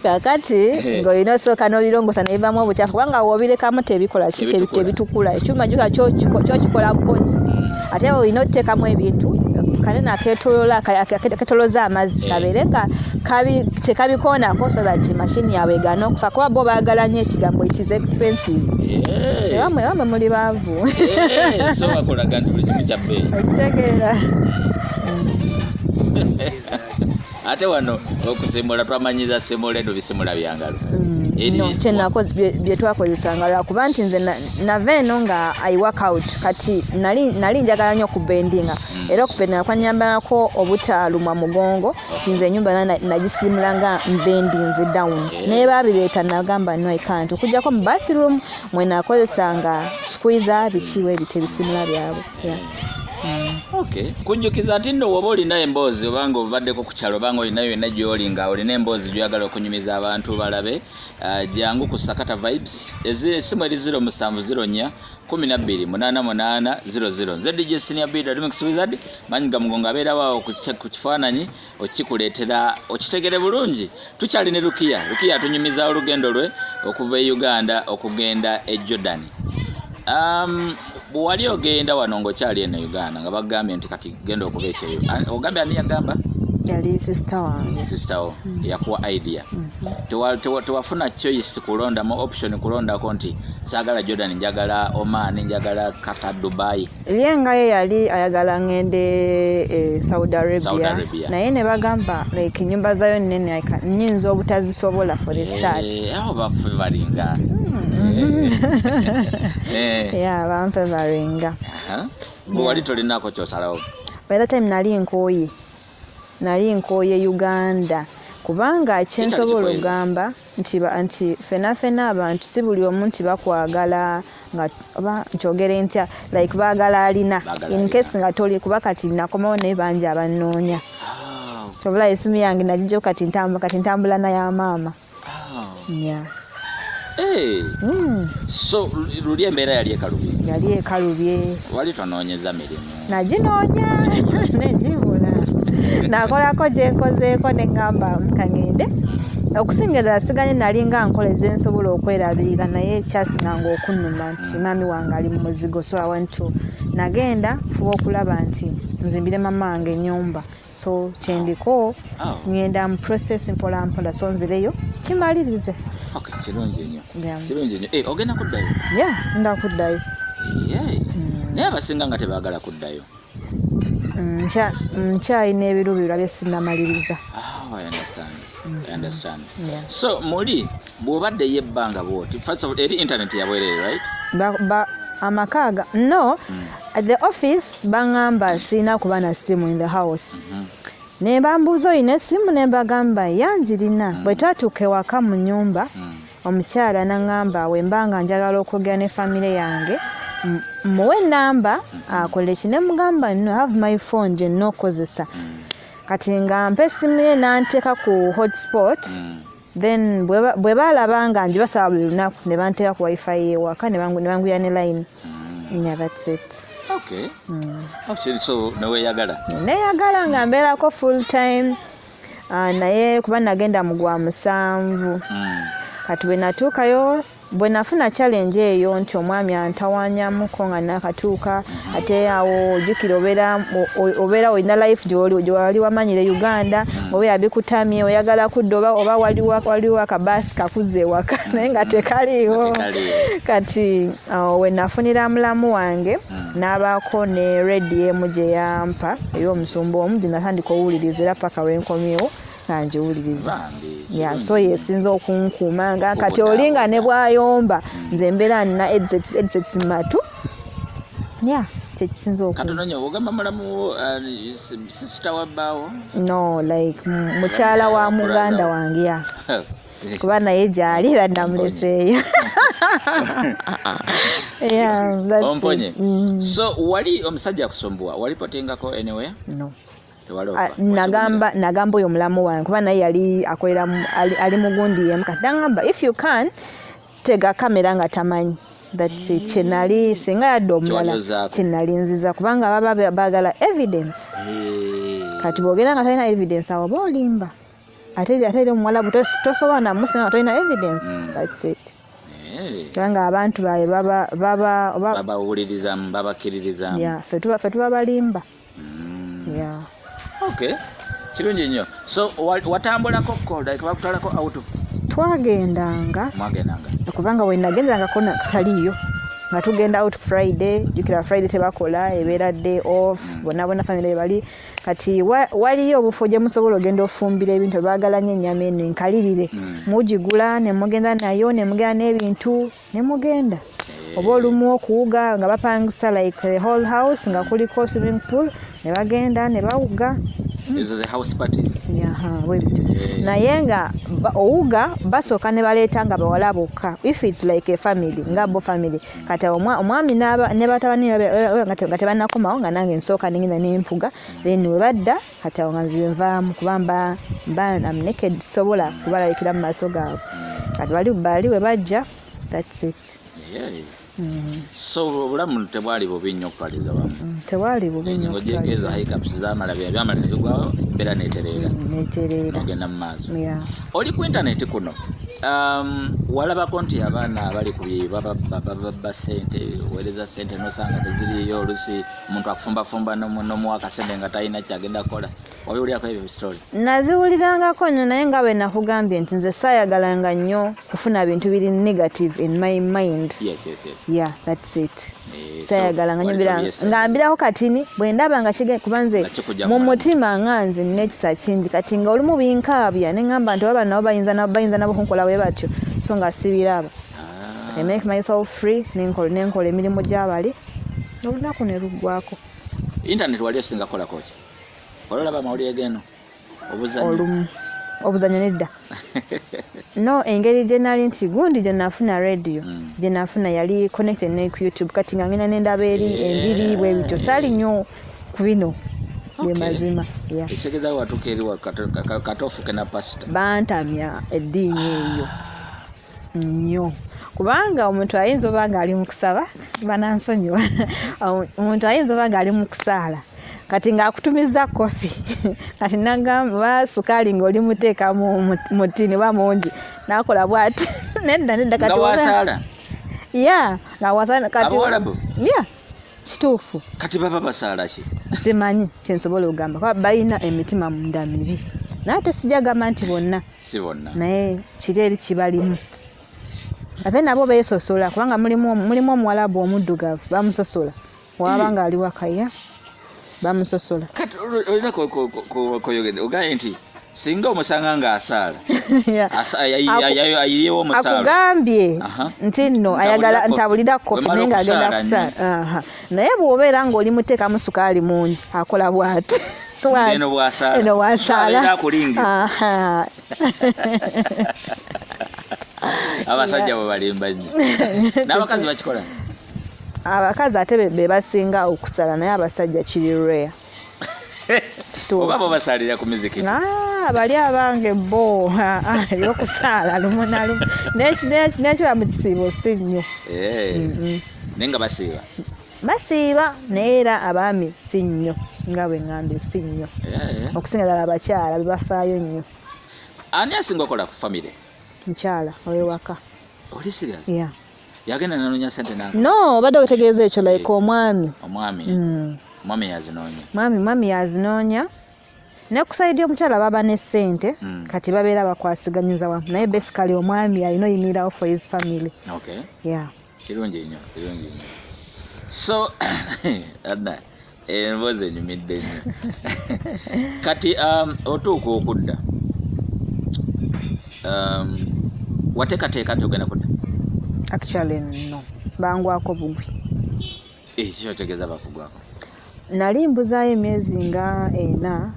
kakati ng'olina osooka n'obirongosa ne bivamu obukyafu kubanga w'obirekamu tebikola tebitukula ekyuma juka kyokikola bukozi ate olina oteekamu ebintu kanene aketoloza amazzi kabeere nga tekabikoonako so that mashini yaabwe egaana okufa kuba bo baagala nnyo ekigambo it is expensive ewamwe muli baavu so bakolaga nti buli kimu kya bbeeyi okitegeera ate wano okusimula twamanyiza simula eno bisimula byangalo kyenako bye twakozesanga lwakuba nti nze nava eno nga I work out kati nali njagala nnyo okubendinga era okubendinga kwanyambalako obutaalumwa mugongo nze ennyumba nagisimula nga mbendinze down naye babireeta nagamba no I can't okujjako mu bathroom mwe nakozesanga squeezer bikiwe ebitebisimula byabwe Okay. Kunjukiza nti nno woba olina emboozi obanga obaddeko ku kyalo obanga olinayo yonna gy'oli nga olina emboozi gy'oyagala okunyumiza abantu balabe jangu ku Sakata Vibes essimu eri 0770128800 nze Dj.Senior'B Remix Wizard manyi ga mugongo abeera waawo ku kifaananyi okikuleetera okitegere bulungi tukyali ne Rukia atunyumiza olugendo lwe okuva e Uganda okugenda e Jordan. Bwali ogenda wano ng'okyali eno Uganda nga bagambye nti kati genda okuba ekyeyo ogambye ani yagamba yali sister wange yakuwa idea tewafuna choice kulondamu option kulondako nti saagala Jordan njagala Oman njagala Qatar Dubai lyengayo yali ayagala ngende Saudi Arabia naye ne bagamba like nyumba zayo nnene nnyinza obutazisobola for the start aho bakufevaringa bamfevaringa wali tolinako kyosalawo by that time nali nkooye Uganda kubanga kyensobola ogamba nti fena abantu si buli omu nti bakwagala nga oba nkyogere ntya like baagala alina in case nga toli kuba kati nakomawo naye bangi abannoonya kyobola esimu yange nagijjo kati ntambula naye maama so luli embeera yali ekalubye wali tonoonyeza mirimu naginoonya negibula nakolako gyekozeeko neŋŋamba kangende okusingira siganye nali nga nkola ezensobola okwerabirira naye kyasinganga okunnuma nti mami wange ali mu muzigo so I want to nagenda fuba okulaba nti nzimbire mama wange ennyumba so kyendiko ngenda mu process mpola so nzireyo kimalirize kirungi nnyo ogenda kuddayo ndakuddayo naye abasinga nga tebaagala kuddayo nkyalina ebirubirwa bye sinnamaliriza I understand. So muli bw'obaddeyo ebbanga bwoti eri internet yabwereere right amakaaga no at the office bangamba sina kuba na simu in the house ne bambuuza oyina essimu ne mbagamba yanjirina bwe twatuuka ewaka mu nnyumba omukyala naŋŋamba wembanga njagala okwogera ne famire yange muwe namba akola ekine mugamba no have my phone gye nnokozesa kati nga mpa essimu ye n'anteeka ku hotspot then bwe baalaba nga njibasaba buli lunaku ne banteeka ku wifi y'ewaka ne bangwira ne line that's it. Okay. Actually, so neyagala nga mbeerako full time naye kuba nagenda mu gwa 7 kati bwe natuukayo bwe nafuna challenge eyo nti omwami antawanyamuko nga nakatuuka ate awo ojjukira obeera olina life gy'oli wamanyire Uganda obeera bikutamye oyagala kudda oba waliwo akabaasi kakuze ewaka naye nga tekaliiwo kati we nafunira mulamu wange n'abaako ne radio emu gye yampa ey'omusumba omu gye natandika owuliriza era paka lwenkomyewo nanjiwuliriza so yesinza okunkuuma nga kati olinga ne bwayomba nze mbeera nina headsets matu kyekisinza okukatononya ogamba mulamu sister wabbaawo no like mukyala wa muganda wange kuba naye gyali era namuleseeyo omponye so wali omusajja akusumbuwa walipotingako anywhere no nagamba oyo mulamu wange kuba naye yali akolera ali mugundi yemu kati nagamba if you can tega kamera nga tamanyi that's it chenali singa yadde omulala chenali nziza kubanga baba bagala evidence kati bogera nga talina evidence awo bolimba ate omuwala tosobola namusinga nga talina evidence that's it kubanga abantu baye babawulirizamu babakiririzamu ffe tuba balimba okay kirungi nnyo so watambulako koda bakutwalako auto mwagendanga kubanga wenagenzangako taliyo nga tugenda out Friday jukira Friday tebakola ebeera day off bonna family bali kati waliyo obufo gye musobola ogenda ofumbira ebintu bagalanye ennyama eno enkalirire mugigula ne mugenda nayo ne mugenda n'ebintu ne mugenda oba olumu okuwuga nga bapangisa like a whole house nga kuliko swimming pool ne bagenda ne bawuga This is a house party. Naye nga owuga basooka ne baleeta nga bawala bokka if it's like a family nga bo family kati omwami ne batabani nga tebannakomawo nga nange nsooka nengenda n'empuga then we badda kati awo nga nvaamu kubamba I'm naked sobola kubalabikira mu maaso gaabwe kati bali we bajja that's it. So obulamu tebwali bubi nnyo okutwaliza wamu tewali bubi nnyo ng'ogyekeza hiccups Za'malwa byamala ne bigwawo mbeera neetereera ogenda mu maaso oli ku intaneti kuno walabako nti abaana abali ku baba ssente weereza ssente nosanga teziriyo olusi omuntu akufumbafumba n'omuwa akasente nga talina kyagenda kukola wabiwulyako ebyo story naziwulirangako nnyo naye nga bwe nakugambye nti nze saayagalanga nnyo kufuna bintu biri negative in my mind. Yes. Yeah, that's it. Sayagalanga nnyo nga mbirako katini bwe ndaba nga kubanze mu mutima nganze n'ekisa kingi kati nga olumu binkaabya ne ngamba nti baba nabo bayinza nabo kunkola bwe batyo so nga sibiraba. I make myself free nenkola emirimu gy'abali olunaku ne luggwako. Internet wali osinga kola koki olaba mawulire geno obuzanyo nedda no engeri gye nali nti gundi gye nafuna radio gye nafuna yali connected ne ku YouTube kati nga ngenda n'endaba eri enjiri bwe bityo sali nnyo ku bino bye mazima ekitegeeza watuuka eri katofuke na pasita bantamya eddiini eyo nnyo kubanga omuntu ayinza oba nga ali mu kusaba banansonyiwa omuntu ayinza oba nga ali mu kusaala kati ng'akutumiza kofi kati nagamba sukaali ng'oli muteeka mu ttini oba mungi n'akola bw'ati nedda kati wasaala nga wasaala kati Abawarabu kituufu kati baba basaala ki simanyi kyensobola okugamba kuba balina emitima munda mibi naye tesijagamba nti bonna si bonna naye kiri eri kibalimu ate nabo beesosola kubanga mulimu omuwalabu omuddugavu bamusosola waba nga ali wakaya bamusosola kati olina koyogedde ogaye nti singa omusanga ng'asaala ayiyewo omusaala akugambye nti nno ayagala ntabulira kofi naye ng'agenda kusaala naye bw'obeera ng'oli muteekamu sukaali mungi akola bw'ati eno bwasaala abasajja bwe balimba nnyo n'abakazi bakikola abakazi ate be basinga okusala naye abasajja kiri rare oba bo basalira ku miziki bali abange bo eyokusaala lumu nalumu nekiba mu kisiibo si nnyo naye nga basiiba naye era abaami si nnyo nga bwe ŋŋambye si nnyo okusinga ddala abakyala bebafaayo nnyo. Ani asinga okola ku famire? Mukyala ow'ewaka. Oli serious? Yeah. Yagenda nanoonya ssente nawe? No, badde otegeeza ekyo like omwami. Mwami yazinoonya. Mwami yazinoonya. Ne kusaidia omukyala baba ne ssente kati babeera bakwasiganyiza wamu naye basically omwami alina oyimirirawo for his family. Okay. Yeah. Kirungi nnyo. So adda emboozi enyumidde nnyo. Kati otuuka okudda wateekateeka nti ogenda kudda? Actually no. Bangwako bugwi. Kyo kitegeeza bakugwako? Nali mbuzaayo emyezi nga 4.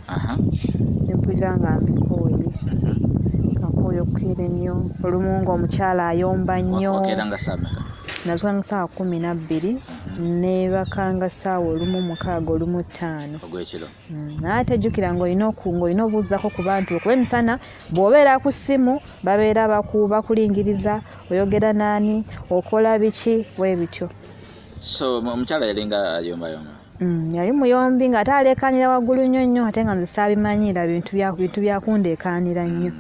Ne mpulira nga mbikooye. Kakooye okukeera ennyo. Olumu ng'omukyala ayomba nnyo. Wakeera nga ssaameka? nazukanga saa 12 nebakanga saawa 1:15 ogwekiro. Natajjukira ng'olina obuuzako ku bantu okuba emisana bw'obeera ku ssimu babeera bakulingiriza oyogera naani okola biki bwe bityo. So omukyala yalinga ayombayomba. Yali muyombi ng'ate aleekaanira waggulu nnyo ate nga nze saabimanyira bintu byakundeekaanira nnyo.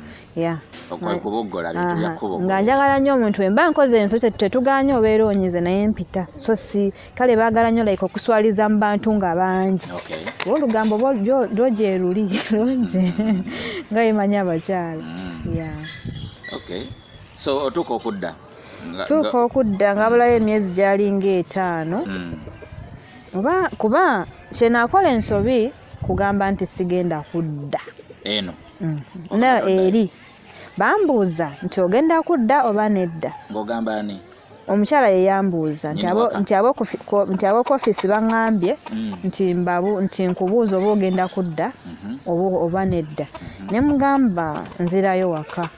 Nga njagala nnyo omuntu emba nkoze enso tetuganye obeera onyize naye mpita so si kale baagala nnyo like okuswaliza mu bantu nga bangi. Olugambo lwoje luli lwoje nga imanyi abakyala. So otuuka okudda nga bulayo emyezi gyalinga 5 kuba kyenaakola ensobi kugamba nti sigenda kudda eno eri bambuuza nti ogenda kudda oba nedda. Ng'ogamba ani? Omukyala ye yambuuza nti ab'okofiisi baŋŋambye nti nkubuuza oba ogenda kudda oba nedda. Ne mugamba nzirayo waka.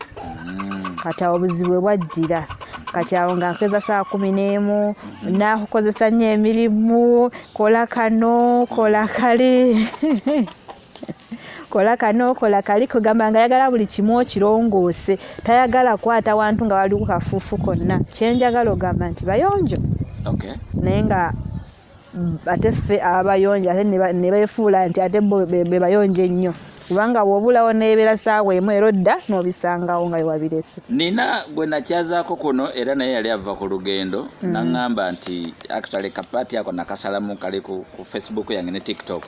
Kati awo obuzibu bwajjira. Kati awo nga nkeza saa 11 nakukozesa nnyo emirimu kola kano kola kale kola kano kola kali kugamba nga yagala buli kimu okirongoose tayagala kwata wantu nga wali ku kafuufu konna. Kyenjagala ogamba nti bayonjo naye nga ate ffe abayonjo ate ne beefuula nti ate be bayonjo ennyo kubanga bw'obulawo neebeera saawa emu era odda n'obisangawo nga wabirese. Nina gwe nakyazaako kuno era naye yali ava ku lugendo naŋŋamba nti actually kapaati ako nakasalamu kali ku Facebook yange ne TikTok.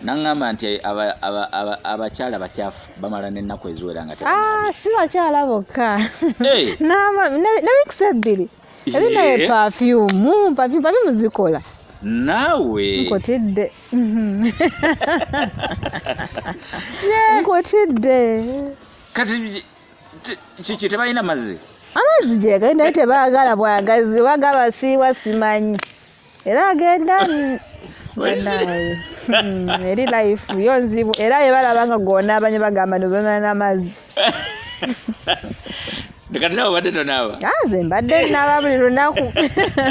Naŋŋamba nti abakyala bakyafu bamala n'ennaku eziwera nga si bakyala bokka ne wiiki 2 erinaye perfume zikola naawe nkotidde nkotidde. Kati kiki tebalina mazzi? Amazzi gyegenda naye tebaagala bwagazi bagaba siiwa simanyi era agenda eri life yo nzibu era yebalaba nga gonaabanye bagamba nozona n'amazzi. Kati nawe obadde tonaaba? Nze mbadde naaba buli lunaku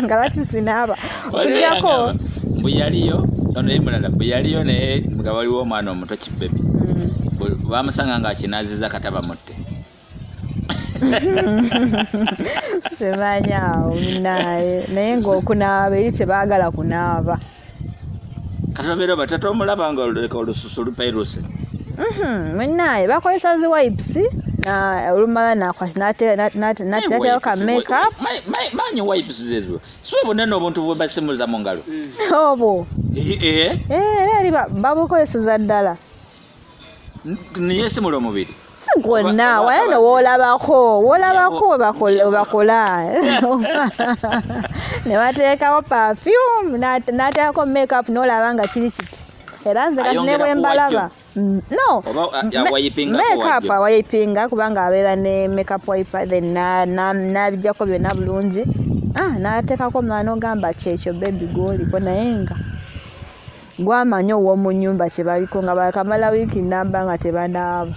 nga lwaki sinaaba okujjako mbu yaliyo ono yemulala mbu yaliyo naye nga waliwo omwana omuto kibebi bamusanga nga akinaaziza kataba mutte. Semanyaawo naye ng'okunaaba eri tebaagala kunaaba. Kati babeera batata omulaba nga oleka olususu lupairuse. Mwenaye bakozesa zi wipes olumala nateekayo ka makeup. Manyi wipes zezo siwebona n'obuntu bwe basimuliza mu ngalo obwo era eri babukozeseza ddala niye simula omubiri si gwonna waye ne woolabako bakola ne bateekawo perfume n'ateekako makeup n'olaba nga kiri kiti era nze kati ne bwe mbalaba no makeup awayipinga kubanga abeera ne makeup wiper then n'abijjako byonna bulungi n'ateekako mwana n'ogamba kyekyo baby gw'oliko naye nga gwamanya ow'omu nnyumba kye baliko nga bakamala wiiki namba nga tebanaaba.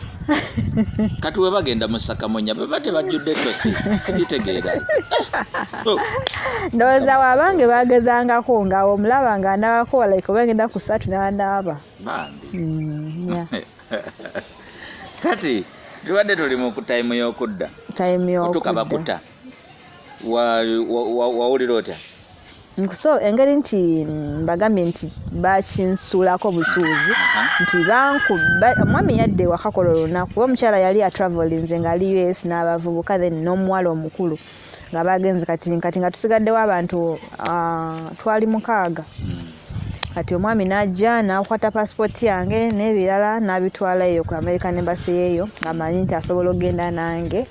Kati we bagenda mu Sakamonya baba tebajjudde tosi sibitegeera. Ndowooza wabange bagezangako nga omulaba nga anaabako like bagenda ku 3 n'anaaba. Kati tubadde tuli mu time y'okudda. Otuuka bakuta wawulira otya? So engeri nti mbagambye nti bakinsuulako busuuzi nti omwami yadde wakakola olunaku omukyala yali atravelinze ng'ali US n'abavubuka then n'omuwala omukulu nga bagenze kati nga tusigaddewo abantu twali 6. Kati omwami n'ajja n'akwata passport yange n'ebirala n'abitwala eyo ku American Embassy eyo ng'amanyi nti asobola okugenda nange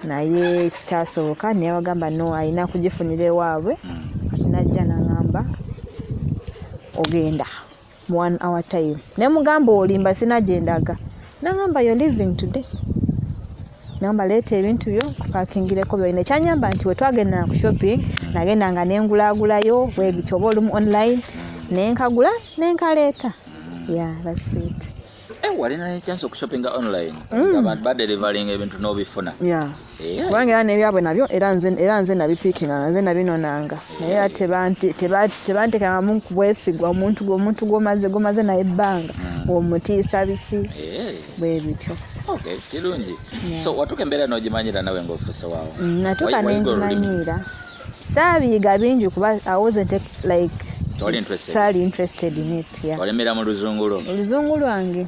naye kitaasoboka naye bagamba no alina kugifunira ewaabwe. Najja n'angamba ogenda 1 hour time ne mugamba olimba sinagendaga n'angamba you're leaving today namba leeta ebintu byo kupakingireko byonna kyanyamba nti we twagenda ku shopping nagendanga n'engulaagulayo bwebiti oba olumu online nenkagula nenkaleeta that's it. walina chance okushoppinga online nga badelivering ebintu n'obifuna kubanga era nebyabwe nabyo era nze nabipiikinga nze nabinonanga naye era tebanteekamu kubwesigwa omuntu gomaze naye ebbanga omutiisa biki bwe bityo kirungi so watuuka embeera n'ogimanyira nawe ng'ofuuse waawo natuuka nengimanyira saabiyiga bingi kuba I wasn't like Sally interested in it. Olemera mu luzungu lwange.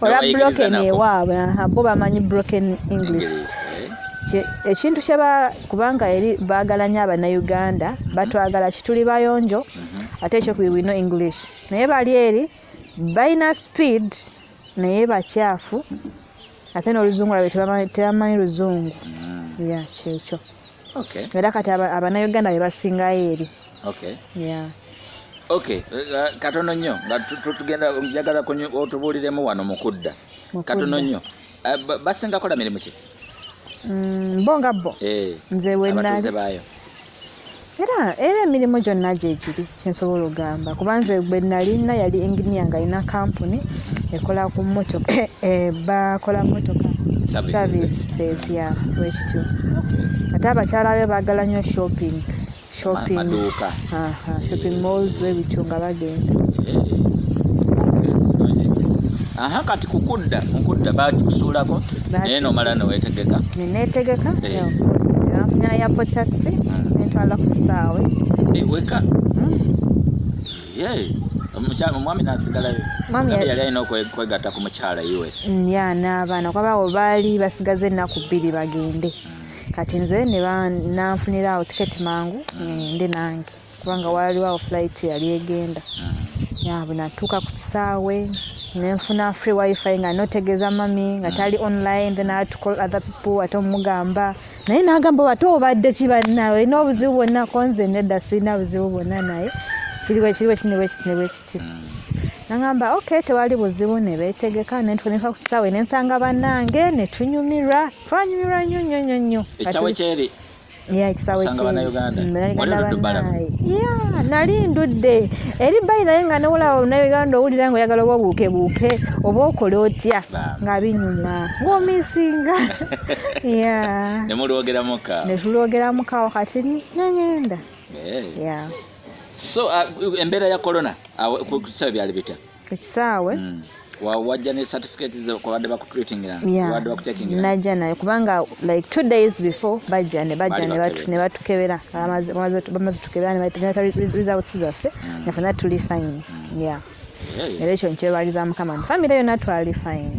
Ola broken ewaabwe abo bamanyi broken English. Ekintu kyaba kubanga eri baagalanya Abannayuganda batwagala kituli bayonjo ate ekyo we know English. Naye bali eri balina speed naye bakyafu ate n'oluzungu lwabwe tebamanyi luzungu. Kyekyo. Era kati Abannayuganda be basingayo eri. Katono nnyo nga tugenda njagala otubuuliremu wano mukudda katono nnyo basinga kola mirimu ki mbonga bo nze wenali era emirimu gyonna gyegiri kyensobola ogamba kuba nze bwe nalina yali engineer nga alina kampuni ekola ku mmotoka bakola mmotoka services wekityo ate abakyala be baagala nnyo shopping malls webityo nga bagenda kati mukudda bakikusuulako naye nomala neweetegeka neneetegeka nafuna airport taxi netwala ku kisaawe weka omwami nasigalayo yali alina okwegatta ku mukyala US n'abaana kwabawo baali basigaze ennaku 2 bagende kati nze nanfunira awo tiketi mangu ndi nange kubanga waliwo flight yali egenda bwe natuuka ku kisaawe nenfuna free wifi nga notegeeza mami nga tali online then I had to call other people ate omugamba naye nagamba ate obadde ki bannawe n'obuzibu bwonna konze nedda sirina buzibu bwonna naye kiriwe kiti nagamba okay tewali buzibu ne beetegeka nentunika ku kisaawe nensanga bannange ne twanyumirwa nnyo ekisaawe kyeri ekisaawe kyeri nali ndudde eri bayi naye nga newolawo Uganda owulira nga oyagala oba buuke oba okola otya nga binyuma ng'omisinga netulwogeramu kawo kati nengenda so embeera ya corona ku kisaawe byali bitya ekisaawe wajja ne certificate kubadde bakutreatingira kubadde bakucheckingira najja nayo kubanga like 2 days before bajja ne batukebera bamaze tukebera ne results zaffe nafuna tuli fine era ekyo nkyebaliza Mukama family yonna twali fine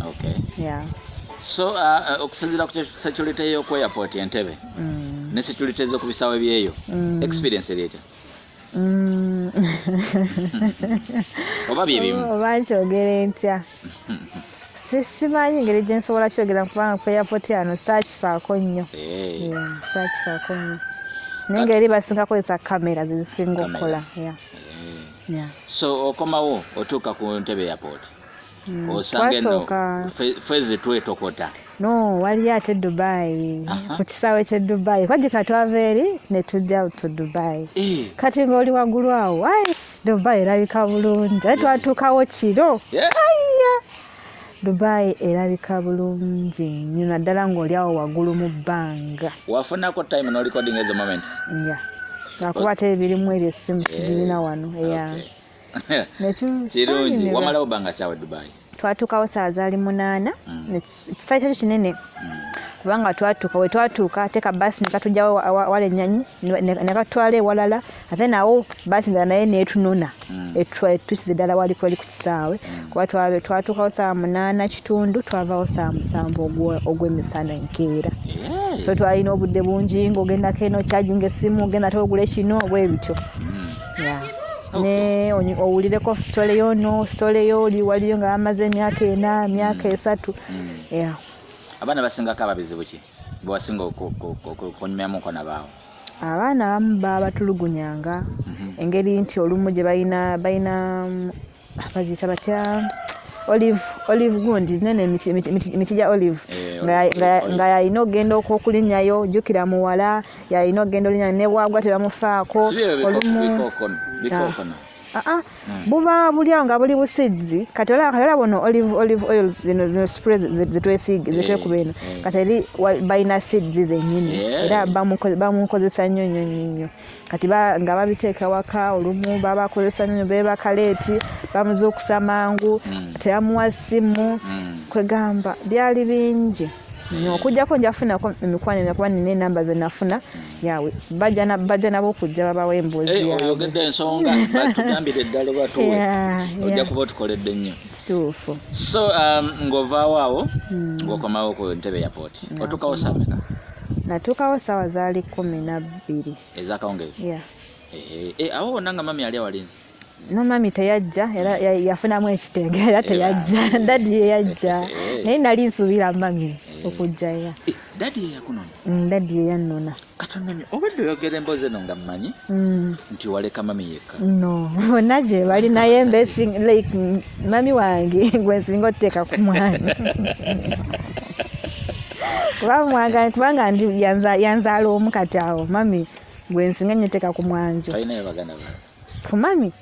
so okusinziira ku security y'oku airport Entebbe ne security z'oku bisaawe byeyo experience eryetya oba byebimu oba nkyogere ntya simanyi ngeri gye nsobola kyogera kubanga ku airport yano saakifaako nnyo naye ngeri basinga kozesa kamera zezisinga okukola so okomawo otuuka ku Entebbe airport osanga eno fezi twetokota no wali ate Dubai ku kisaawe kye Dubai kwagika twava eri ne tujja to Dubai kati ng'oli waggulu awo Dubai erabika bulungi ate twatuukawo kiro Dubai erabika bulungi nnyo naddala ng'oli awo waggulu mu bbanga wafunako time no recording ezo moments ngakuba ate birimu eryo essimu sigirina wano kirungi wamalawo bbanga kyawe Dubai twatuukawo saa zaali 8 ekisaawe kyakyo kinene kubanga twatuuka ate kabasi ne katujjawo wala Ennyanyi ne katwala ewalala ate nawo basi ndala naye neetunona etusize ddala wali ku kisaawe kuba twatuukawo saa 8:30 twavaawo saa 7 ogw'emisana enkeera so twalina obudde bungi ng'ogendako eno charging essimu ogenda ate ogule kino bwe bityo ne owulireko story yono story yoli waliyo nga amaze emyaka 4 emyaka 3 abaana basingako ababizibu ki bwewasinga okunyumamu nabaawo abaana abamu baba batulugunyanga engeri nti olumu gye balina bagiyita batya olive gundi nene emiti gya olive nga yalina ogenda okulinnyayo jjukira muwala yalina ogenda olinnya ne bwagwa tebamufaako olumu buba bulyawo nga buli busizi kati olaba bono olive oil zino spray zetwesiige zetwekuba eno kati eri balina seeds zennyini era bamukozesa nnyo kati nga babiteeka waka olumu babakozesa nnyo beba kaleeti bamuzuukusa mangu teyamuwa ssimu kwegamba byali bingi okujjako njafunako emikwano kuba nina enamba zenafuna yawe bajja nabo okujja babawa emboozi oyogedde ensonga batugambire eddala batuwe ojja kuba otukoledde nnyo kituufu so ng'ovaawo awo ng'okomawo ku ntebe ya pooti otuukawo saameka natuukawo saawa zaali 12 ezakawungeezi awo wonna nga mami yali awalinzi no mami teyajja era yafunamu ekitenge era teyajja dadi yeyajja naye nali nsuubira mami okujjayo dadi yeyakunona dadi yeyannona Katonda obadde oyogera emboozi eno nga mmanyi nti waleka mami yekka no bonna gye bali naye like mami wange gwe nsinga oteeka ku mwana kubanga ndi yanzaala omu kati awo mami gwe nsinga nnyo oteeka ku mwanjo alinayo baganda ku mami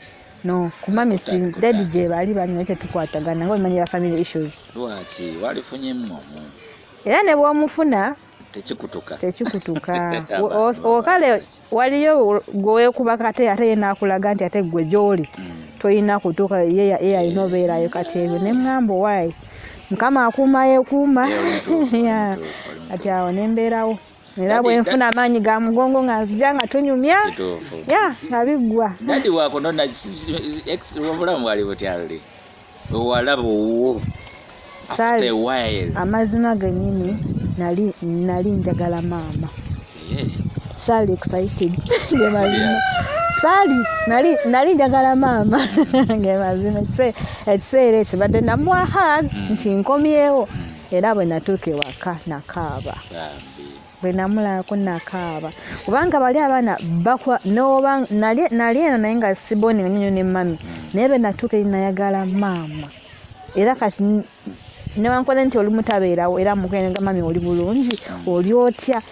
no ku mami si dadi gye bali banywe tetukwatagana nga omanyira family issues lwaki walifunyemu era ne bw'omufuna tekikutuka okale waliyo gweekuba kate ate ye naakulaga nti ate gwe gy'oli toyina kutuuka ye alina obeerayo kati ebyo ne ŋŋamba owaayi mukama akuuma yeekuuma kati awo ne mbeerawo era bwe nfuna amaanyi ga mugongo nga nzija nga tunyumya nga biggwa dadi waako nona obulamu bwali butyali owalaba owo after a while amazima gennyini nali njagala maama saali excited saali nali njagala maama ngemazima ekiseera ekyo badde namuwa hug nti nkomyewo era bwe natuuka ewaka nakaaba bwe namulako nakaaba kubanga bali abaana nali eno naye nga siboni nnyo ne mami naye bwe natuuka nayagala maama era kati newankoze nti oli mutabeerawo era mukenga mami oli bulungi oli otya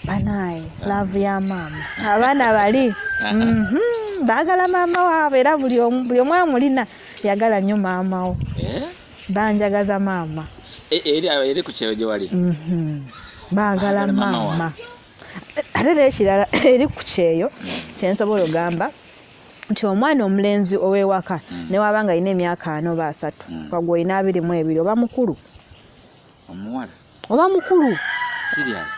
banaye laavu ya maama abaana bali baagala maama waabwe era buli omu amulina yagala nnyo maamawo banjagaza maama eri ku kyeyo gye wali baagala maama ate era ekirala eri ku kyeyo kyensobola ogamba nti omwana omulenzi ow'ewaka newaba nga alina emyaka 4 oba 3 kwagwe olina 22 oba mukulu omuwala oba mukulu serious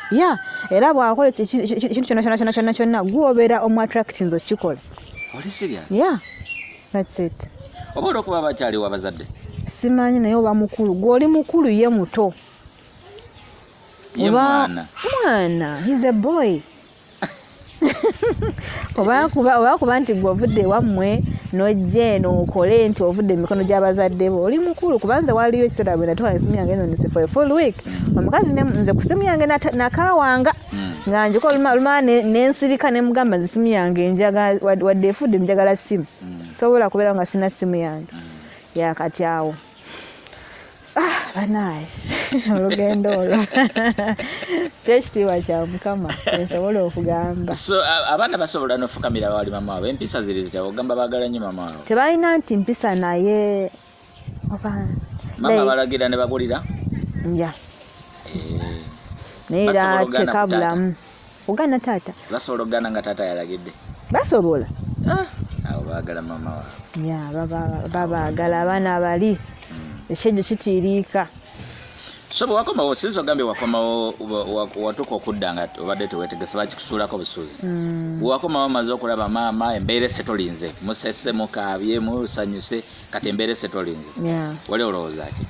era bw'akola ekintu kyonna gwobeera omuattractinze okikola oli serious that's it oba olwokuba bakyaliwo abazadde simanyi naye oba mukulu gw'oli mukulu ye muto mwana he's a boy oba kuba nti gw'ovudde wammwe n'ojje n'okole nti ovudde emikono gy'abazadde bo oli mukulu kubanza waliyo ekiseera bwe natuwa esimu yange eno nise for a full week omukazi nze ku simu yange nakawanga nga njiko olumala nensirika ne mugamba zisimu yange njaga wadde efudde njagala simu sobola kubeera nga sina simu yange yakati awo banaye olugendo olwo tekitiibwa kya Mukama nsobola okugamba so abaana basobola n'ofukamira wali mama waabwe empisa ziri zitya ogamba baagala nnyo mama waabwe tebalina nti mpisa naye mama balagira ne bagulira naye era tekabulamu ogana taata basobola okugana nga taata yalagidde basobola awo baagala mama waabwe babaagala abaana bali ekyejo kitiiriika so bwe wakomawo sinzi ogambye wakomawo watuuka okudda nga obadde teweetegese bakikusuulako busuuzi wakomawo maze okulaba maama embeera esse tolinze musesse mukaabye musanyuse kati embeera esse tolinze wali olowooza ki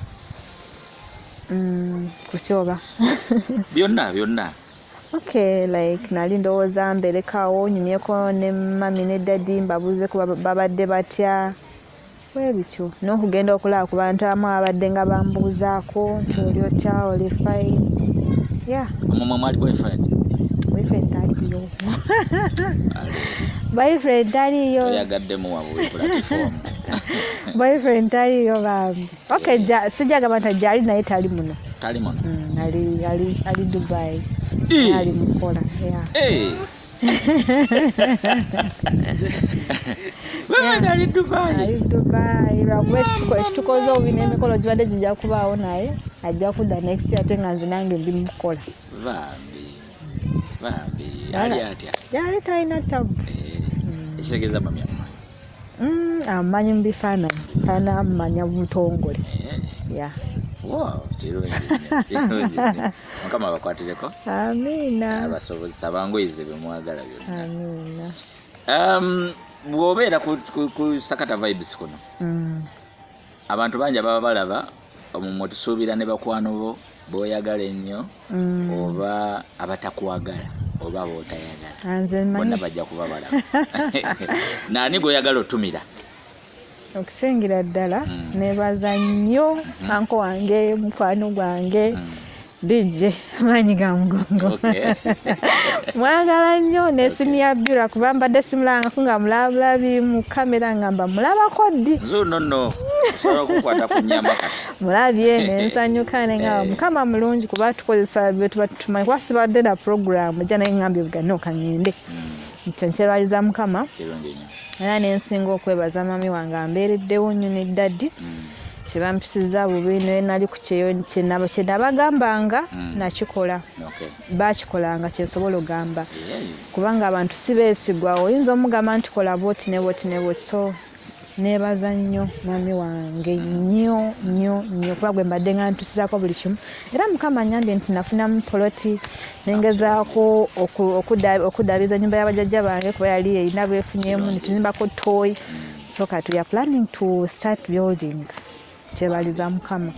kukyoba byonna okay like nali ndowooza mberekawo nyumyeko ne mami ne dadi mbabuuze kuba babadde batya webityo n'okugenda okulaba ku bantu abamu abadde nga bambuuzaako nti oli otya oli fine omumwe mwali boyfriend taliyo boyfriend taliyo oyagaddemu wabwe platform boyfriend taliyo bambi okay sijagamba nti gyali naye tali muno ali Dubai ali mukola wewe ali Dubai lwakuba ekitukoze obi n'emikolo gibadde gijja kubaawo naye ajja kudda next year ate nga nze nange ndi mukukola bambi ali atya yali talina tabu ekitegeeza mami amanyi mu bifaananyi faana amanya butongole Mukama abakwatireko amiina abasobozesa abangoyize bemwagala byonna amiina bw'obeera ku Sakata Vibes kuno abantu bangi ababa balaba omumwe tusuubira ne bakwano bo b'oyagala ennyo oba abatakwagala oba bootayagala bonna bajja kuba balaba naani gw'oyagala otumira okusingira ddala nebaza nnyo anko wange mukwano gwange DJ manyi ga mugongo mwagala nnyo ne Senior'B kuba mbadde simulangako nga mulabulabi mu kamera ngamba mulabako ddi nno osobola okukwata ku nnyama kati mulabye nensanyuka nga Mukama mulungi kuba tukozesa bye tuba tumanyi kuba sibadde na program ejja naye ngambye bugano kangende ekyo nkyerwaliza Mukama era nensinga okwebaza mami wange ambeereddewo nnyo ne daddi kyebampisiza bubi naye nali ku kyeyo kyenabagambanga nakikola bakikolanga kyensobola ogamba kubanga abantu si beesigwa oyinza omugamba nti kola booti ne booti ne booti so nebaza nnyo mami wange nnyo kuba gwe mbadde nga ntusizaako buli kimu era Mukama anyambye nti nafunamu poloti nengezaako okuddaabiriza ennyumba y'abajjajja bange kuba yali erina beefunyemu netuzimbako toy so kati we are planning to start building kyebaliza Mukama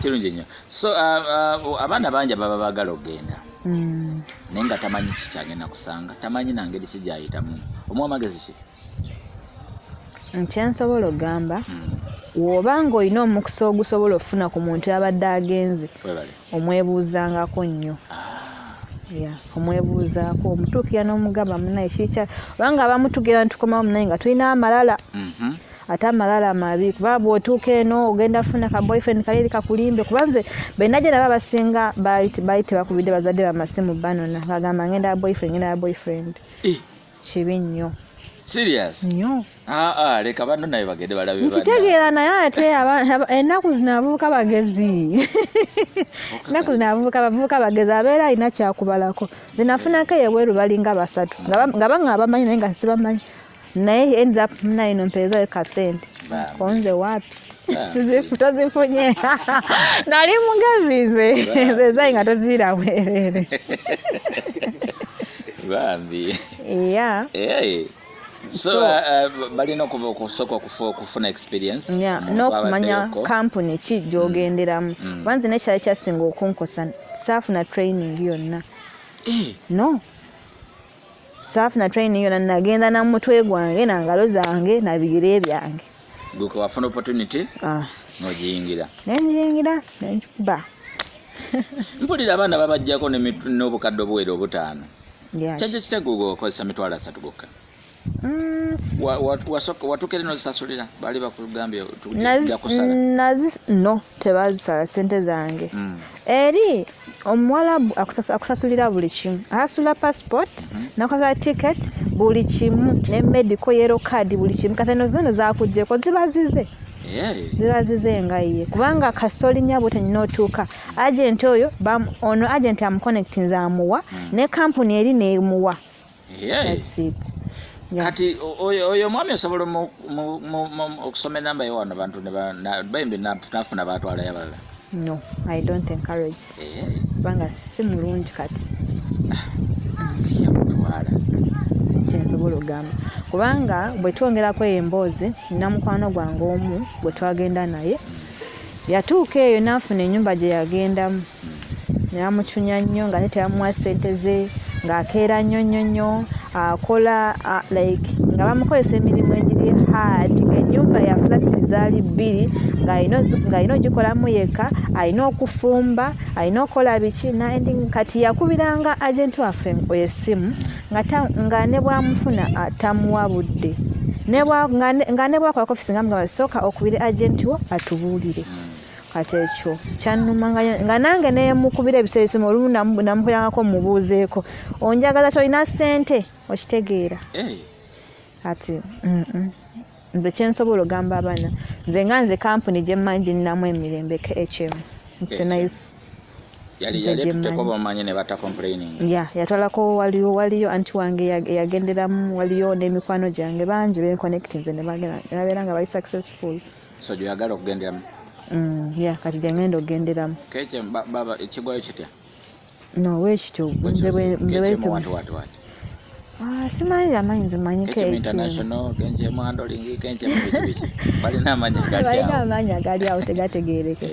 kirungi nnyo so abaana bangi baba baagala okgenda naye nga tamanyi kikyagenda kusanga tamanyi nangeri kijayitamu omwamagezi ki nkyensobola ogamba w'obanga olina omukisa ogusobola okufuna ku muntu yabadde agenze omwebuuzangako nnyo omwebuuzaako omutuukira n'omugamba munaye kikya obanga abamutugira ntukomawo munaye nga tulina amalala ate amalala mabi kuba bw'otuuka eno ogenda funa ka boyfriend kaleeri kakulimbe kuba nze benna gye naba basinga baali tebakubidde bazadde bamasimu banona bagamba ngenda boyfriend kibi nnyo serious nnyo leka bano naye bagende balabe nkitegeera naye ate ennaku zino abavubuka bagezi ennaku zino abavubuka bagezi abeera alina kyakubalako nze nafunako ebweru balinga basatu nga banga bamanyi naye nga sibamanyi naye ends up naye nompeeza kasente konze wapi tozifunye nali mugezize zezayi nga toziira bwerere bambi so balina okusooka okufuna experience n'okumanya kampuni ki gy'ogenderamu banze nekyali kyasinga okunkosa saafuna training yonna no saafuna training yonna nagenda na mutwe gwange nangalo zange nabigere byange guko wafuna opportunity nogiyingira nenkikuba mpulira abaana babajjako n'obukadde obuwere obutaano kyajja kiteguuga okozesa mitwalo 3 gokka watukere nozisasulira bali bakugambye tujja kusala no tebazisala sente zange eri omuwalabu akusasulira buli kimu asasula passport nakoza ticket buli kimu ne medical yellow card buli kimu katano zino zakujjeko zibazize nga iye kubanga kasitoli nyabo tenyinotuuka agent oyo ono agent amuconnecting amuwa ne company eri nemuwa that's it kati oyo mwami osobola okusoma enamba yewano bantu bayimbi nafuna batwala yabalala no I don't encourage kubanga si mulungi kati yakutwala kyensobola ogamba kubanga bwe twongerako Emboozi namukwano gwange omu bwe twagenda naye yatuuka eyo n'afuna ennyumba gye yagendamu yamucunya nnyo nga teyamuwa ssente ze ng'akeera nnyo akola like nga bamukozesa emirimu egiri hard ennyumba ya flats zaali 2 ng'alina ogikolamu yekka alina okufumba alina okukola biki kati yakubiranga agenti waffe essimu nga ne bwamufuna atamuwa budde nga ne bwakolako ofisi nga mugamba sooka okubire agenti wo atubuulire kati ekyo kyannuma nga nange neemukubira ebiseresemu olumu namukuyangako mubuuzeeko onjagaza kyolina ssente okitegeera kati nze kyensobola ogamba abaana nze kampuni gye mmanyi girinamu emirembe HM yatwalako waliyo anti wange yagenderamu waliyo n'emikwano gyange bangi benkonekiti nze nebabeera nga bali successful so gyoyagala okugenderamu kati gyengenda okugenderamu ekigoyo kitya no wekityo simanyi amanyi nze manyiko balina amaanyi agali awo tegategeereke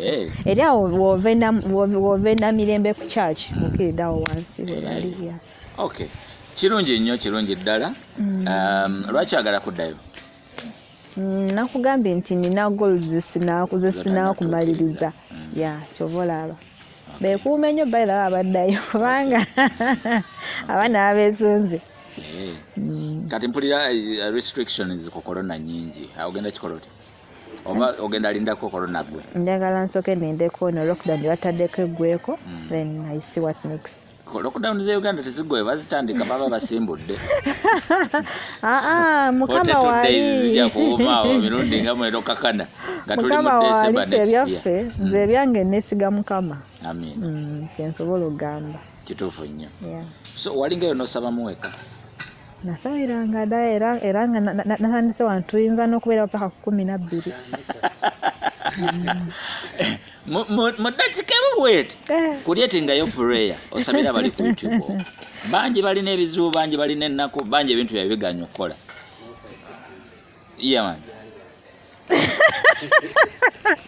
era awo wova mirembe ku church mukiriddawo wansi webali kirungi nnyo kirungi ddala lwaki agala kuddayo nakugambye nti nina goals zesinakumaliriza kyova olaba bekuuma ennyo balaba abaddayo kubanga abaana babeesunze kati mpulira restrictions ku corona nyingi ogenda kikola oti oba ogenda alindako corona gwe njagala nsooke nendeko no lockdown bataddeko eggweko then I see what next lockdown ze Uganda tezigwe bazitandika baba basimbudde Mukama wali zijja kuumaawo mirundi nga mwero kakana nga tuli mu December next year nze byange nesiga Mukama amin kyensobola ogamba kituufu nnyo so walingayo nosaba muweka nasabiranga dda era nga natandise wano tuyinza n'okubeera paka 12 mu dakika bwete kulyetingayo prayer osabira bali ku YouTube bangi balina ebizibu bangi balina ennaku bangi ebintu byabiganya okukola man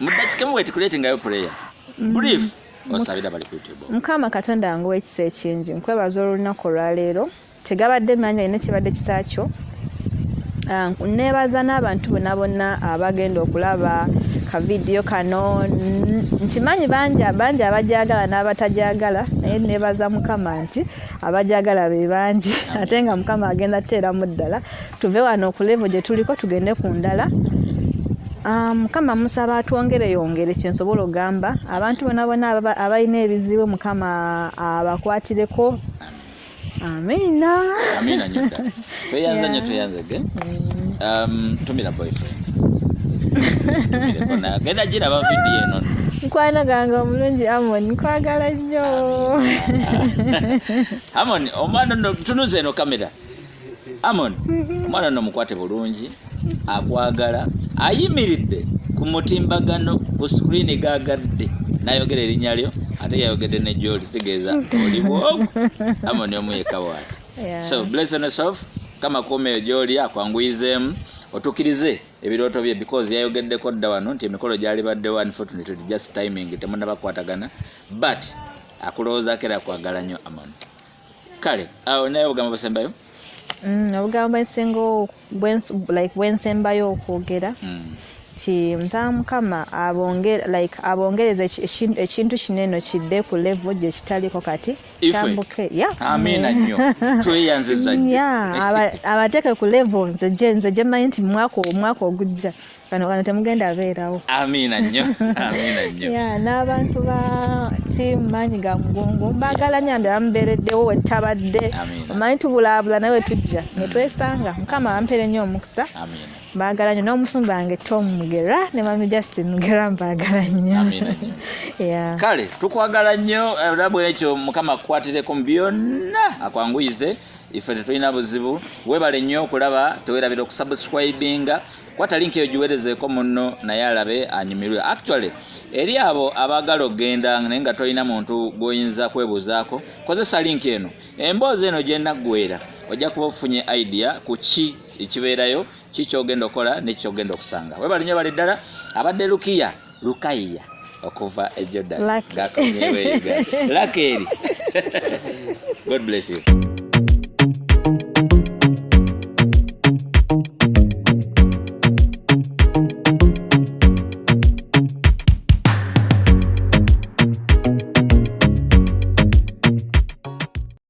mu dakika bwete kulyetingayo prayer brief osabira bali ku YouTube. Mukama Katonda ngo ekisa ekingi nkwebaza olunaku olwaleero tegabadde manyi alina ekibadde kisaakyo nebaza n'abantu bonna abagenda okulaba ka video kano nkimanyi bangi abajagala n'abatajagala naye nebaza Mukama nti abajagala be bangi ate nga Mukama agenda teeramu ddala tuve wano ku level gye tuliko tugende ku ndala. Mukama musaba atwongere yongere kyensobola ogamba abantu bonna abalina ebizibu Mukama abakwatireko. Amina. Amina nyoda. Tuyanze again. Tumira boyfriend. Kona genda jira ba video eno. Nkwana ganga omulungi Amon nkwagala nnyo. Amon omwana no tunuze no kamera. Amon omwana no mukwate bulungi akwagala ayimiridde ku mutimbagano ku screen gagadde nayogera erinnya lyo ate yayogedde ne Joli tegeeza oliwo Amon omuyeka waati. So bless yourself kama kome Joli akwanguyizemu otukirize ebirooto bye because yayogeddeko dda wano nti emikolo gyali badde unfortunately just timing temunda bakwatagana but akulowooza kera kwagala nnyo Amon. Kale awo naye ogamba basembayo obugamba ensingo bwensembayo okwogera ti nza Mukama abongereza ekintu kinene kidde ku level gye kitaliko kati tambuke. Amina nnyo tweyanziza nnyo abateeke ku level nze gye mmanyi nti mwaka ogujja kano temugenda abeerawo. Amina nnyo amina nnyo n'abantu ba team manyi ga mugongo mbagala nyambe bamubeereddewo wetabadde omanyi tubulaabula nawe tujja ne twesanga Mukama ampere nnyo omukisa mbagala nnyo n'omusumba wange Tom Mugera ne mami Justin Mugera mbagala nnyo. Amina nnyo kale tukwagala nnyo olabwe ekyo Mukama akukwatireko mu byonna akwanguyize ife tetulina buzibu webale nnyo okulaba tewerabira okusubscribinga kwata link eyo giwerezeeko munno naye alabe anyumirwe. Actually eri abo abagala okgenda naye nga tolina muntu gwoyinza kwebuuzaako kozesa link eno emboozi eno gyenaggwera ojja kuba ofunye idea ku ki ekibeerayo kikyogenda okola nekyogenda okusanga. Webale nnyo bali ddala abadde Rukia okuva e Jordan gakomyeweega Lakeri. God bless you.